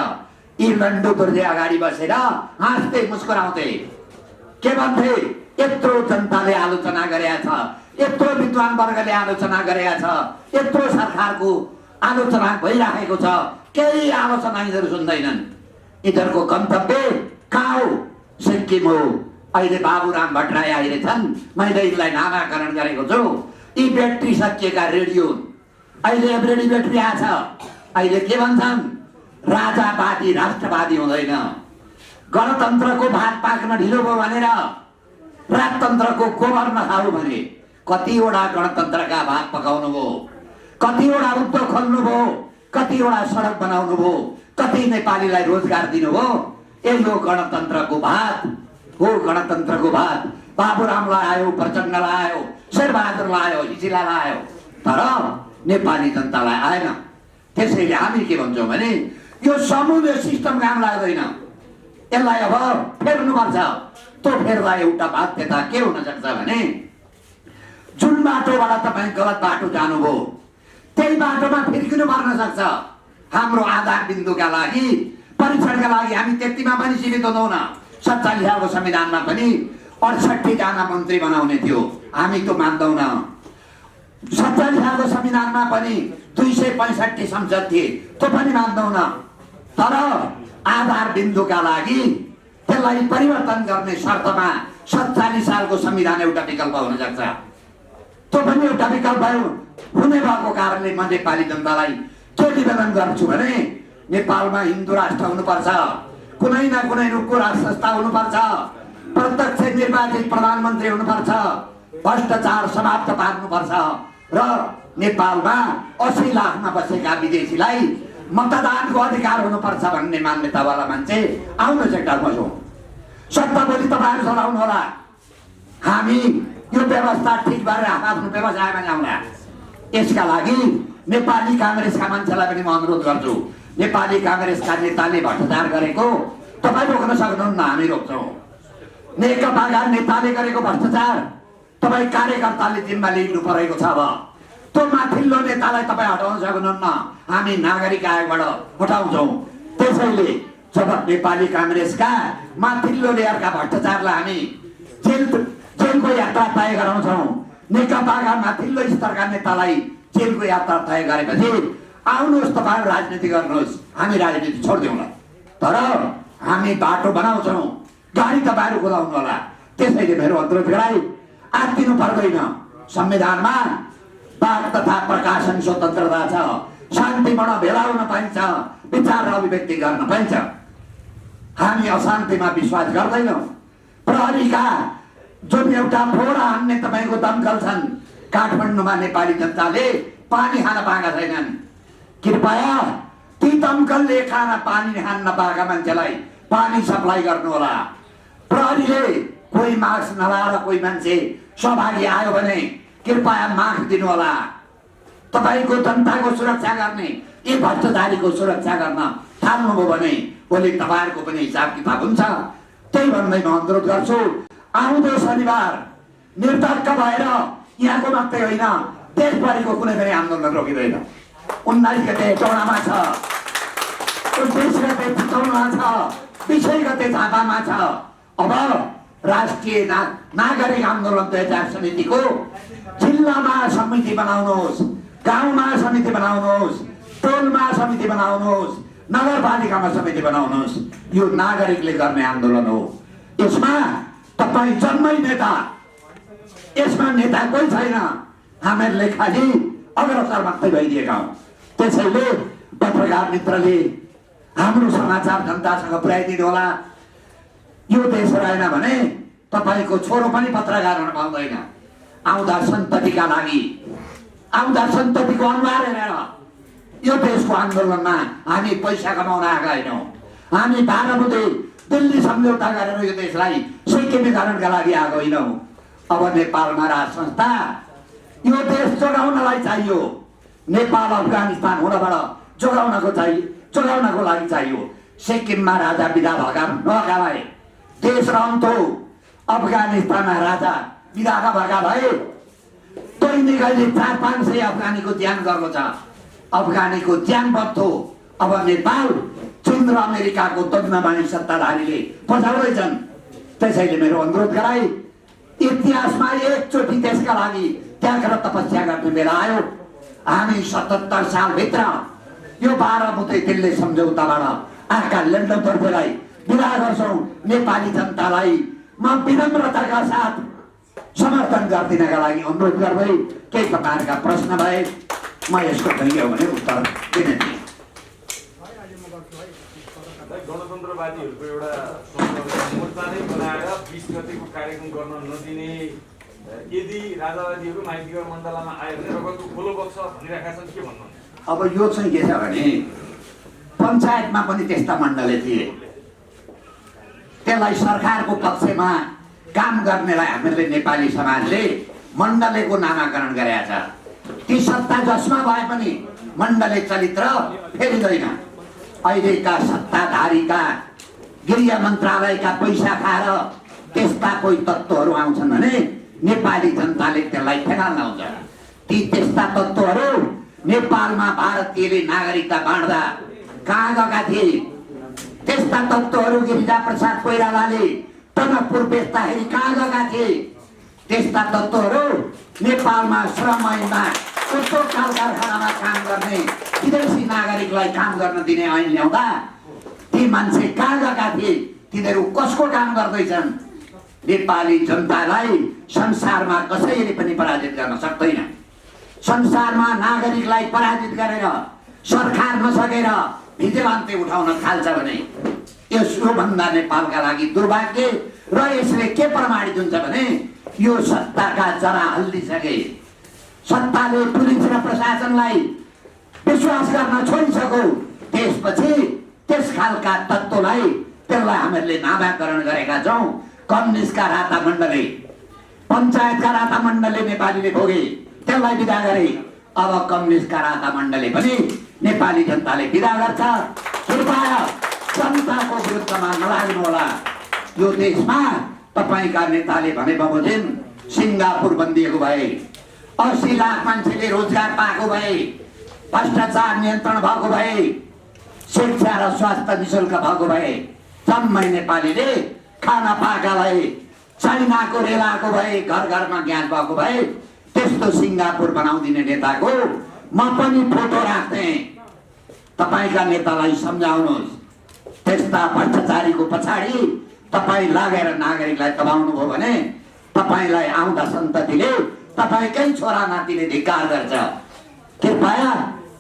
यी लेन्डो दोर्जे अगाडि बसेर हाँस्दै मुस्कुराउँथे। के भन्थे? यत्रो जनताले आलोचना गरेका छ, यत्रो विद्वान वर्गले आलोचना गरेका छ, यत्रो सरकारको आलोचना भइराखेको छ, केही आलोचना यिनीहरू सुन्दैनन्। यिनीहरूको गन्तव्य कहाँ हो? सिक्किम हो। अहिले बाबुराम भट्टराई आइरहेछन्। मैले यिनलाई नामाकरण गरेको छु। यी ब्याट्री सकिएका रेडियो, अहिले एभरेडी ब्याट्री आछ। अहिले के भन्छन्? राजावादी राष्ट्रवादी हुँदैन। गणतन्त्रको भात पाक्न ढिलो भयो भनेर राजतन्त्रको गोबर नखाऊ भने कतिवटा गणतन्त्रका भात पकाउनु भयो, कतिवटा उद्योग खोल्नु भयो, कतिवटा सडक बनाउनु भयो, कति नेपालीलाई रोजगार दिनुभयो। यही हो गणतन्त्रको भात हो। गणतन्त्रको भात बाबुरामलाई आयो, प्रचण्डलाई आयो, शेरबहादुरलाई आयो, हिजिलालाई आयो, तर नेपाली जनतालाई आएन। त्यसैले हामी के भन्छौँ भने यो समुदाय सिस्टम काम लाग्दैन। यसलाई अब फेर्नुपर्छ। त्यो फेर्दा एउटा बाध्यता के हुन सक्छ भने जुन बाटोबाट तपाईँ गलत बाटो जानुभयो त्यही बाटोमा फर्किनु पर्न सक्छ। हाम्रो आधार बिन्दुका लागि, परीक्षणका लागि हामी त्यतिमा पनि सीमित हुँदैन। 47 सालको संविधानमा पनि 68 जना मन्त्री बनाउने थियो। हामी त्यो मान्दैनौँ। 47 सालको संविधानमा पनि 265 संसद थिए, त्यो पनि मान्दैनौँ। तर आधार बिन्दुका लागि त्यसलाई परिवर्तन गर्ने शर्तमा 47 सालको संविधान एउटा विकल्प हुन सक्छ। त्यो पनि एउटा विकल्प हुने भएको कारणले म नेपाली जनतालाई के निवेदन गर्छु भने नेपालमा हिन्दू राष्ट्र हुनुपर्छ, कुनै न कुनै रूपको राज संस्था हुनुपर्छ, प्रत्यक्ष निर्वाचित प्रधानमन्त्री हुनुपर्छ, भ्रष्टाचार समाप्त पार्नुपर्छ र नेपालमा 80 लाखमा बसेका विदेशीलाई मतदानको अधिकार हुनुपर्छ भन्ने मान्यतावाला मान्छे आउनुहोस् एकटा बसौँ। सत्ता बोली तपाईँहरू चलाउनु होला। हामी यो व्यवस्था ठिक भएर आफ्नो व्यवसायमा ल्याउँला। यसका लागि नेपाली काङ्ग्रेसका मान्छेलाई पनि म अनुरोध गर्छु। नेपाली काङ्ग्रेसका नेताले भ्रष्टाचार गरेको तपाईँ रोक्न सक्नुहुन्न, हामी रोक्छौँ। नेकपाका नेताले गरेको भ्रष्टाचार तपाईँ कार्यकर्ताले जिम्मा लिनु परेको छ। अब त्यो माथिल्लो नेतालाई तपाईँ हटाउन सक्नुहुन्न, हामी नागरिक आयोगबाट हटाउँछौँ। त्यसैले जब नेपाली काङ्ग्रेसका माथिल्लो लेयरका भ्रष्टाचारलाई हामी जेलको यात्रा तय गराउँछौँ, नेकपाका माथिल्लो स्तरका नेतालाई जेलको यात्रा तय गरेपछि आउनुहोस् तपाईँ राजनीति गर्नुहोस्, हामी राजनीति छोडिदिउँला, तर हामी बाटो बनाउँछौँ, गाडी तपाईँहरू कुदाउनु होला। त्यसैले मेरो अनुरोध गराई आत्तिनु पर्दैन। संविधानमा वाक तथा प्रकाशन स्वतन्त्रता छ, शान्तिपूर्ण भेला हुन पाइन्छ, विचार र अभिव्यक्ति गर्न पाइन्छ। हामी अशान्तिमा विश्वास गर्दैनौँ। प्रहरीका जुन एउटा फोडा हान्ने तपाईँको दमकल छन्, काठमाडौँमा नेपाली जनताले पानी खान पाएका छैनन्। कृपया ती दमकलले पानी खान नपाएका मान्छेलाई पानी सप्लाई गर्नुहोला। प्रहरीले कोही मास्क नलाएर कोही मान्छे सहभागी आयो भने कृपया मास्क दिनुहोला। तपाईँको जनताको सुरक्षा गर्ने, यी भ्रष्टाचारीको सुरक्षा गर्न थाल्नुभयो भने भोलि तपाईँहरूको पनि हिसाब किताब हुन्छ। त्यही भन्दै म अनुरोध गर्छु, आउँदो शनिबार निर्धक्क भएर यहाँको मात्रै होइन देशभरिको कुनै पनि आन्दोलन रोकिँदैन। 19 गते टोडामा छ, 29 गते चितवनमा छ, 20 गते झापामा छ। अब राष्ट्रिय नागरिक आन्दोलन 2000 समितिको जिल्लामा समिति बनाउनुहोस्, गाउँमा समिति बनाउनुहोस्, टोलमा समिति बनाउनुहोस्, नगरपालिकामा समिति बनाउनुहोस्। यो नागरिकले गर्ने आन्दोलन हो। यसमा तपाईँ जन्मै नेता, यसमा नेता कोही छैन। हामीहरूले खालि अग्रसर मात्रै भइदिएका हौँ। त्यसैले पत्रकार मित्रले हाम्रो समाचार जनतासँग पुर्याइदिनु होला। यो देश रहेन भने तपाईँको छोरो पनि पत्रकार हुन पाउँदैन। आउँदा सन्ततिका लागि, आउँदा सन्ततिको अनुहार हेरेर यो देशको आन्दोलनमा हामी पैसा कमाउन आएका होइनौँ। हामी 12 बुँदे दिल्ली सम्झौता गरेर यो देशलाई सिक्किमीकरणका लागि आएको होइनौँ। अब नेपालमा राज संस्था यो देश जोगाउनलाई चाहियो। नेपाल अफगानिस्तान हुनबाट जोगाउनको लागि चाहियो। सिक्किममा राजा विदा भएका भए देश रहन्थ्यो। अफगानिस्तानमा राजा विदा भएका भए दैनिकैले 400-500 अफगानीको ज्यान गएको छ। अफगानीको ज्यान बढ्थ्यो। अब नेपाल चीन र अमेरिकाको दग्नबानी सत्ताधारीले पछाउँदैछन्। त्यसैले मेरो अनुरोध गराई इतिहासमा एकचोटि त्यसका लागि त्याग र तपस्या गर्ने बेला आयो। हामी 77 सालभित्र यो 12 बुँदे दिल्ली सम्झौताबाट आएका लेन्डरलाई विदा गर्छौँ। नेपाली जनतालाई म विनम्रताका साथ समर्थन गरिदिनका लागि अनुरोध गर्दै केही तपाईँहरूका प्रश्न भए म यसको कहियो भने उत्तर दिने थिएँ। गणतन्त्रवादीहरूको एउटा मोर्चा नै बनाएर 20 गतिको कार्यक्रम गर्न नदिने, यदि राजावादीहरू माइतीगढ मण्डलमा आयो भने रगतको खोलो बग्छ भनिरहेका छन्, के भन्नुहुन्छ? अब यो चाहिँ के छ भने पञ्चायतमा पनि त्यस्ता मण्डले थिए। त्यसलाई सरकारको पक्षमा काम गर्नेलाई हामीले नेपाली समाजले मण्डलेको नामाकरण गरेका छ। ती सत्ता जसमा भए पनि मण्डले चरित्र फेरिँदैन। अहिलेका सत्ताधारीका गृह मन्त्रालयका पैसा खाएर त्यस्ता कोही तत्त्वहरू आउँछन् भने नेपाली जनताले त्यसलाई ठेगान लाउँछ। ती त्यस्ता तत्त्वहरू नेपालमा भारतीयले नागरिकता बाँड्दा कहाँ गएका थिए? त्यस्ता तत्त्वहरू गिरिजा प्रसाद कोइरालाले टनकपुर बेच्दाखेरि कहाँ गएका थिए? त्यस्ता तत्त्वहरू नेपालमा श्रम ऐनमा उद्योग कल कारखानामा काम गर्ने विदेशी नागरिकलाई काम गर्न दिने ऐन ल्याउँदा ती मान्छे कहाँ गएका थिए? तिनीहरू कसको काम गर्दैछन्? नेपाली जनतालाई संसारमा कसैले पनि पराजित गर्न सक्दैन। संसारमा नागरिकलाई पराजित गरेर सरकार नसकेर भिजिलान्ते उठाउन थाल्छ भने यसोभन्दा नेपालका लागि दुर्भाग्य। र यसले के प्रमाणित हुन्छ भने यो सत्ताका जरा हल्लिसके। सत्ताले पुलिस र प्रशासनलाई विश्वास गर्न छोडिसक्यो। त्यसपछि त्यस खालका तत्त्वलाई त्यसलाई हामीहरूले नामाकरण गरेका छौँ। कम्युनिस्टका राता मण्डले, पञ्चायतका राता मण्डलले नेपालीले भोगे, त्यसलाई विदा गरे। अब कम्युनिस्टका राता मण्डले पनि नेपाली जनताले विदा गर्छ। कृपया जनताको विरुद्धमा नलाग्नु होला। यो देशमा तपाईँका नेताले भने बमोजिम सिङ्गापुर बन्दिएको भए, 80 लाख मान्छेले रोजगार पाएको भए, भ्रष्टाचार नियन्त्रण भएको भए, शिक्षा र स्वास्थ्य निशुल्क भएको भए जम्मै नेपालीले खाना पाएका भए चाइनाको रेलाको भए घर घरमा ग्यास भएको भए त्यस्तो सिङ्गापुर बनाउँदिने नेताको म पनि फोटो राख्थे। तपाईँका नेतालाई सम्झाउनुहोस्, त्यस्ता भ्रष्टाचारीको पछाडि तपाईँ लागेर नागरिकलाई दबाउनु भयो भने तपाईँलाई आउँदा सन्ततिले तपाईँकै छोरा नातिले धिक्कार गर्छ। कृपया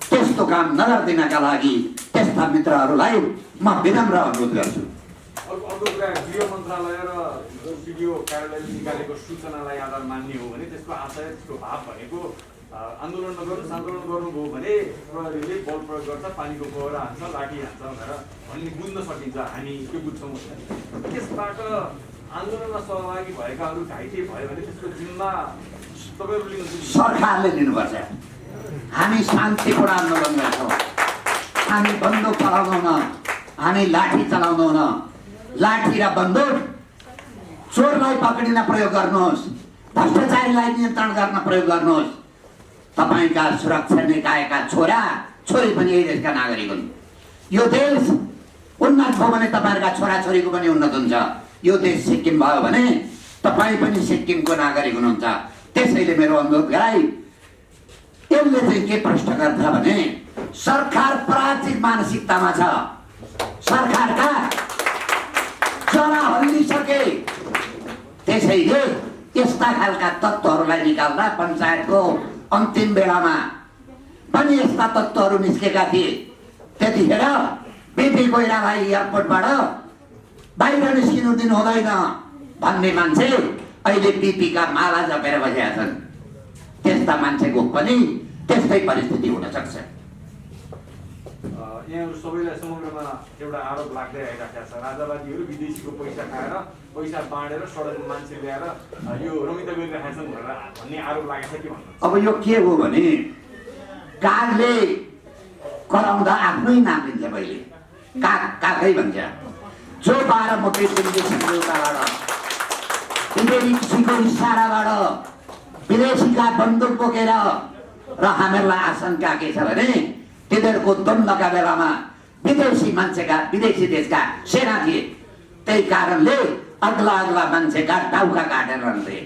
त्यस्तो काम नगरिदिनका लागि त्यस्ता मित्रहरूलाई म विनम्र अनुरोध गर्छु। अर्को कुरा, गृह मन्त्रालय र सिडिओ कार्यालयले निकालेको सूचनालाई आधार मान्ने हो भने त्यसको आशय, त्यसको भाव भनेको आन्दोलन नगर्नु, आन्दोलन गर्नुभयो भने प्रहरीले बल प्रयोग गर्छ, पानीको पोखरा हान्छ, लाठी हान्छ भनेर भन्ने बुझ्न सकिन्छ, हामी त्यो बुझ्छौँ। त्यसबाट आन्दोलनमा सहभागी भएकाहरू घाइते भयो भने त्यसको जिम्मा तपाईँहरू लिनुहुन्छ? सरकारले लिनुपर्छ। हामी शान्तिपूर्ण आन्दोलन गर्छौँ, हामी बन्दुक चलाउँदैनौँ, हामी लाठी चलाउँदैनौँ। लाठी र बन्दुक चोरलाई पक्रिन प्रयोग गर्नुहोस्, भ्रष्टाचारीलाई नियन्त्रण गर्न प्रयोग गर्नुहोस्। तपाईँका सुरक्षा निकायका छोरा छोरी पनि यही देशका नागरिक हुन्। यो देश उन्नत भयो भने तपाईँहरूका छोराछोरीको पनि उन्नत हुन्छ। यो देश सिक्किम भयो भने तपाईँ पनि सिक्किमको नागरिक हुनुहुन्छ। त्यसैले मेरो अनुरोध गराई यसले चाहिँ के प्रश्न गर्छ भने सरकार पराजित मानसिकतामा छ। सरकारका चरा हल्लिसके, त्यसैले यस्ता खालका तत्त्वहरूलाई निकाल्दा पञ्चायतको अन्तिम बेलामा पनि यस्ता तत्त्वहरू निस्केका थिए। त्यतिखेर बिपी कोइरालाई एयरपोर्टबाट बाहिर निस्किनु दिनु हुँदैन भन्ने मान्छे अहिले बिपीका माला जपेर बसेका छन्। त्यस्ता मान्छेको पनि त्यस्तै परिस्थिति हुन सक्छ। यहाँहरू सबैलाई समग्रमा एउटा आरोप लाग्दै आइरहेको छ, राजावादीहरू विदेशीको पैसा खाएर, पैसा बाँडेर सडकमा मान्छे ल्याएर यो रमिता गरिरहेका छन् भनेर भन्ने आरोप लागेको छ। के भन्नु? अब यो के हो भने कागले कराउँदा आफ्नै नाम लिन्छ। पहिले कागै भन्छ। जो 12 मुठी विदेशीको विदेशीको इसाराबाट विदेशीका बन्दुक बोकेर र हामीहरूलाई आशंका के छ भने तिनीहरूको द्वन्द्वका बेलामा विदेशी मान्छेका विदेशी देशका सेना थिए। त्यही कारणले अग्ला अग्ला मान्छेका टाउका काटेर रहन्थे।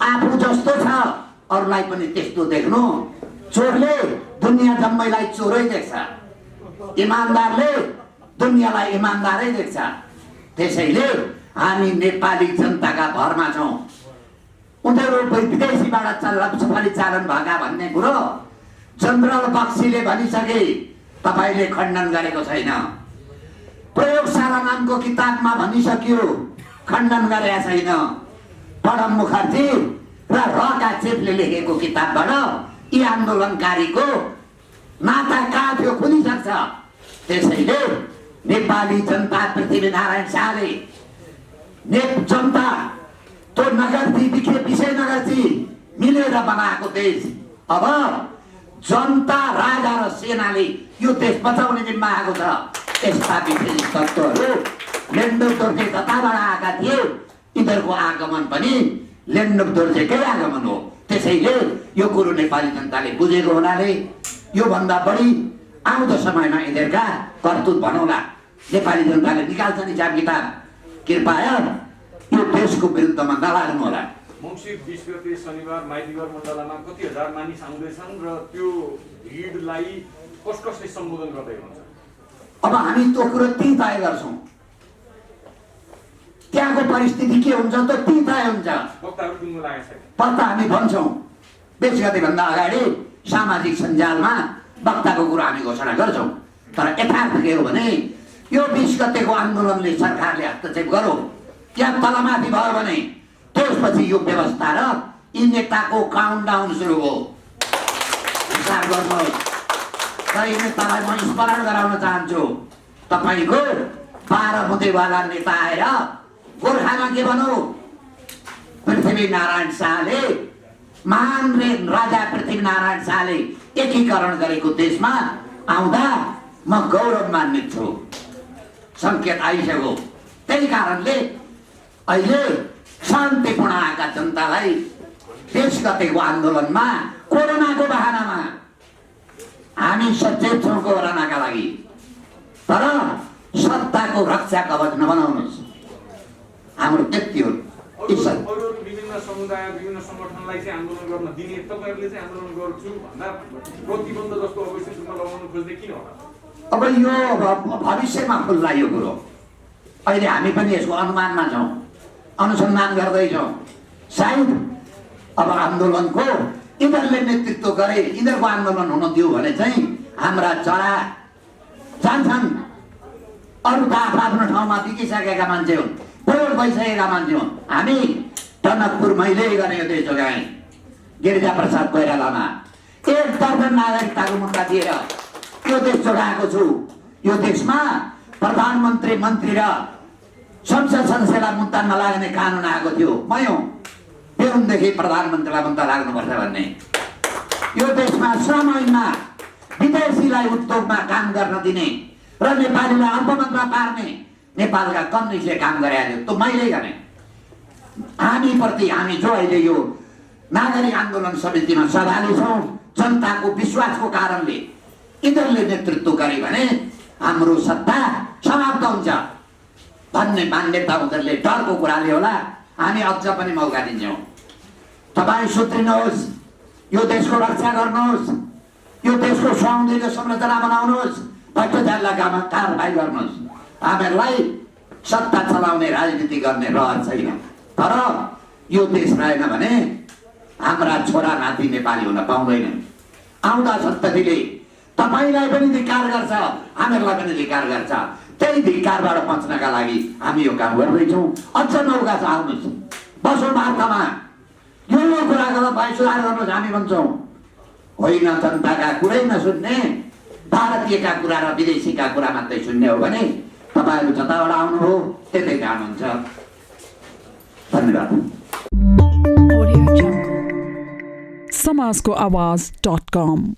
आफू जस्तो छ अरूलाई पनि त्यस्तो देख्नु। चोरले दुनियाँ जम्मैलाई चोरै देख्छ, इमान्दारले दुनियाँलाई इमान्दारै देख्छ। त्यसैले हामी नेपाली जनताका भरमा छौँ। उनीहरू विदेशीबाट परिचालन भएका भन्ने कुरो जनरल बक्सीले भनिसके, तपाईँले खण्डन गरेको छैन। प्रयोगशाला नामको किताबमा भनिसक्यो, खण्डन गरेका छैन। प्रणब मुखर्जी र रका चेपले लेखेको किताबबाट यी आन्दोलनकारीको नाता कहाँ थियो खुलिसक्छ। त्यसैले नेपाली जनता पृथ्वीनारायण शाहले जनता तो नगर्ती विजयनगरजी मिलेर बनाएको देश अब जनता राजा र सेनाले यो देश बचाउने जिम्मा आएको छ। यस्ता विशेष तत्त्वहरू लेन्डुप दोर्जे जताबाट आएका थिए, यिनीहरूको आगमन पनि लेन्डुप दोर्जेकै आगमन हो। त्यसैले यो कुरो नेपाली जनताले बुझेको हुनाले योभन्दा बढी आउँदो समयमा यिनीहरूका करतुत भनौँला। नेपाली जनताले निकाल्छ नि हिसाब किताब। कृपया यो देशको विरुद्धमा नलाग्नु होला। मङ्सिर 20 गते शनिबार माइतीघर मण्डलामा कति हजार मानिस आउँदैछन् र त्यो भिडलाई कसले सम्बोधन गर्दै हुन्छ? अब हामी त्यो कुरो त्यही तय गर्छौँ। त्यहाँको परिस्थिति के हुन्छ त त्यही तय हुन्छ। वक्ताहरू टुङ्गो लागेको छैन। पत्ता हामी भन्छौँ। 20 गतेभन्दा अगाडि सामाजिक सञ्जालमा वक्ताको कुरो हामी घोषणा गर्छौँ। तर यथार्थ के हो भने यो 20 गतेको आन्दोलनले सरकारले हस्तक्षेप गरो या तलमाथि भयो भने त्यसपछि यो व्यवस्था र यी नेताको काउन्टडाउन सुरु हो। विचार गर्नुहोस्। र यी नेतालाई म स्मरण गराउन चाहन्छु। तपाईँको 12 मुदेवाला नेता आएर गोर्खामा के भनौँ, पृथ्वीनारायण शाहले महान राजा पृथ्वीनारायण शाहले एकीकरण गरेको देशमा आउँदा म गौरव मान्ने छु। सङ्केत आइसक्यो। त्यही कारणले अहिले शान्तिपूर्ण आएका जनतालाई 20 गतेको आन्दोलनमा कोरोनाको बहानामा हामी सचेत छौँ कोरोनाका लागि। जनताको रक्षा कवच नबनाउनुहोस्। हाम्रो त्यति हो इच्छा। अरू विभिन्न समुदाय विभिन्न सङ्गठनलाई चाहिँ आन्दोलन गर्न दिने, तपाईँहरूले चाहिँ आन्दोलन गर्छु भन्दा प्रतिबन्ध जस्तो अब स्थितिमा लगाउन खोज्दै किन होला? अब यो भविष्यमा खुल्ला यो कुरो। अहिले हामी पनि यसको अनुमानमा छौँ, अनुसन्धान गर्दैछौँ। सायद अब आन्दोलनको यिनीहरूले नेतृत्व गरे, यिनीहरूको आन्दोलन हुन दियो भने चाहिँ हाम्रा चरा जान्छन्। अरू त आफ्नो ठाउँमा बिकिसकेका मान्छे हुन्, प्रयोग भइसकेका मान्छे हुन्। हामी टनकपुर मैले गर्ने यो देश जोगाएँ गिरिजा प्रसाद कोइरालामा 1 दर्जन नागरिकताको मुद्दा दिएर यो देश जोगाएको छु। यो देशमा प्रधानमन्त्री मन्त्री र संसद सदस्यलाई मुद्दा नलाग्ने कानुन आएको थियो। मै हुँ बेहुनदेखि प्रधानमन्त्रीलाई मुद्दा लाग्नुपर्छ भन्ने। यो देशमा श्रम ऐनमा विदेशीलाई उद्योगमा काम गर्न दिने र नेपालीलाई अल्पमतमा पार्ने नेपालका कम्युनिस्टले काम गरेको थियो, त्यो मैले गरेँ। हामीप्रति हामी जो अहिले यो नागरिक आन्दोलन समितिमा सभागी छौँ, जनताको विश्वासको कारणले यिनीहरूले नेतृत्व गरे भने हाम्रो सत्ता समाप्त हुन्छ भन्ने मान्यता उनीहरूले डरको कुराले होला। हामी अझ पनि मौका दिन्छौँ। तपाईँ सुध्रिनुहोस्, यो देशको रक्षा गर्नुहोस्, यो देशको सौन्दर्य संरचना बनाउनुहोस्, भ्रष्टाचारलाई कारबाही गर्नुहोस्। हामीहरूलाई सत्ता चलाउने राजनीति गर्ने रहर छैन। तर यो देश रहेन भने हाम्रा छोरा नाति नेपाली हुन पाउँदैनन्। आउँदा सन्ततिले तपाईँलाई पनि धिक्कार गर्छ, हामीहरूलाई पनि धिक्कार गर्छ। त्यही धिक्कारबाट बच्नका लागि हामी यो काम गर्दैछौँ। अझ मौका छ, आउनुहोस्, बसौँ वार्तामा। यो कुराको तपाईँ सुधार गर्नुहोस् हामी भन्छौँ। होइन जनताका कुरै नसुन्ने, भारतीयका कुरा र विदेशीका कुरा मात्रै सुन्ने हो भने तपाईँहरू जताबाट आउनुभयो त्यतै जानुहुन्छ। धन्यवाद। समाजको आवाज.com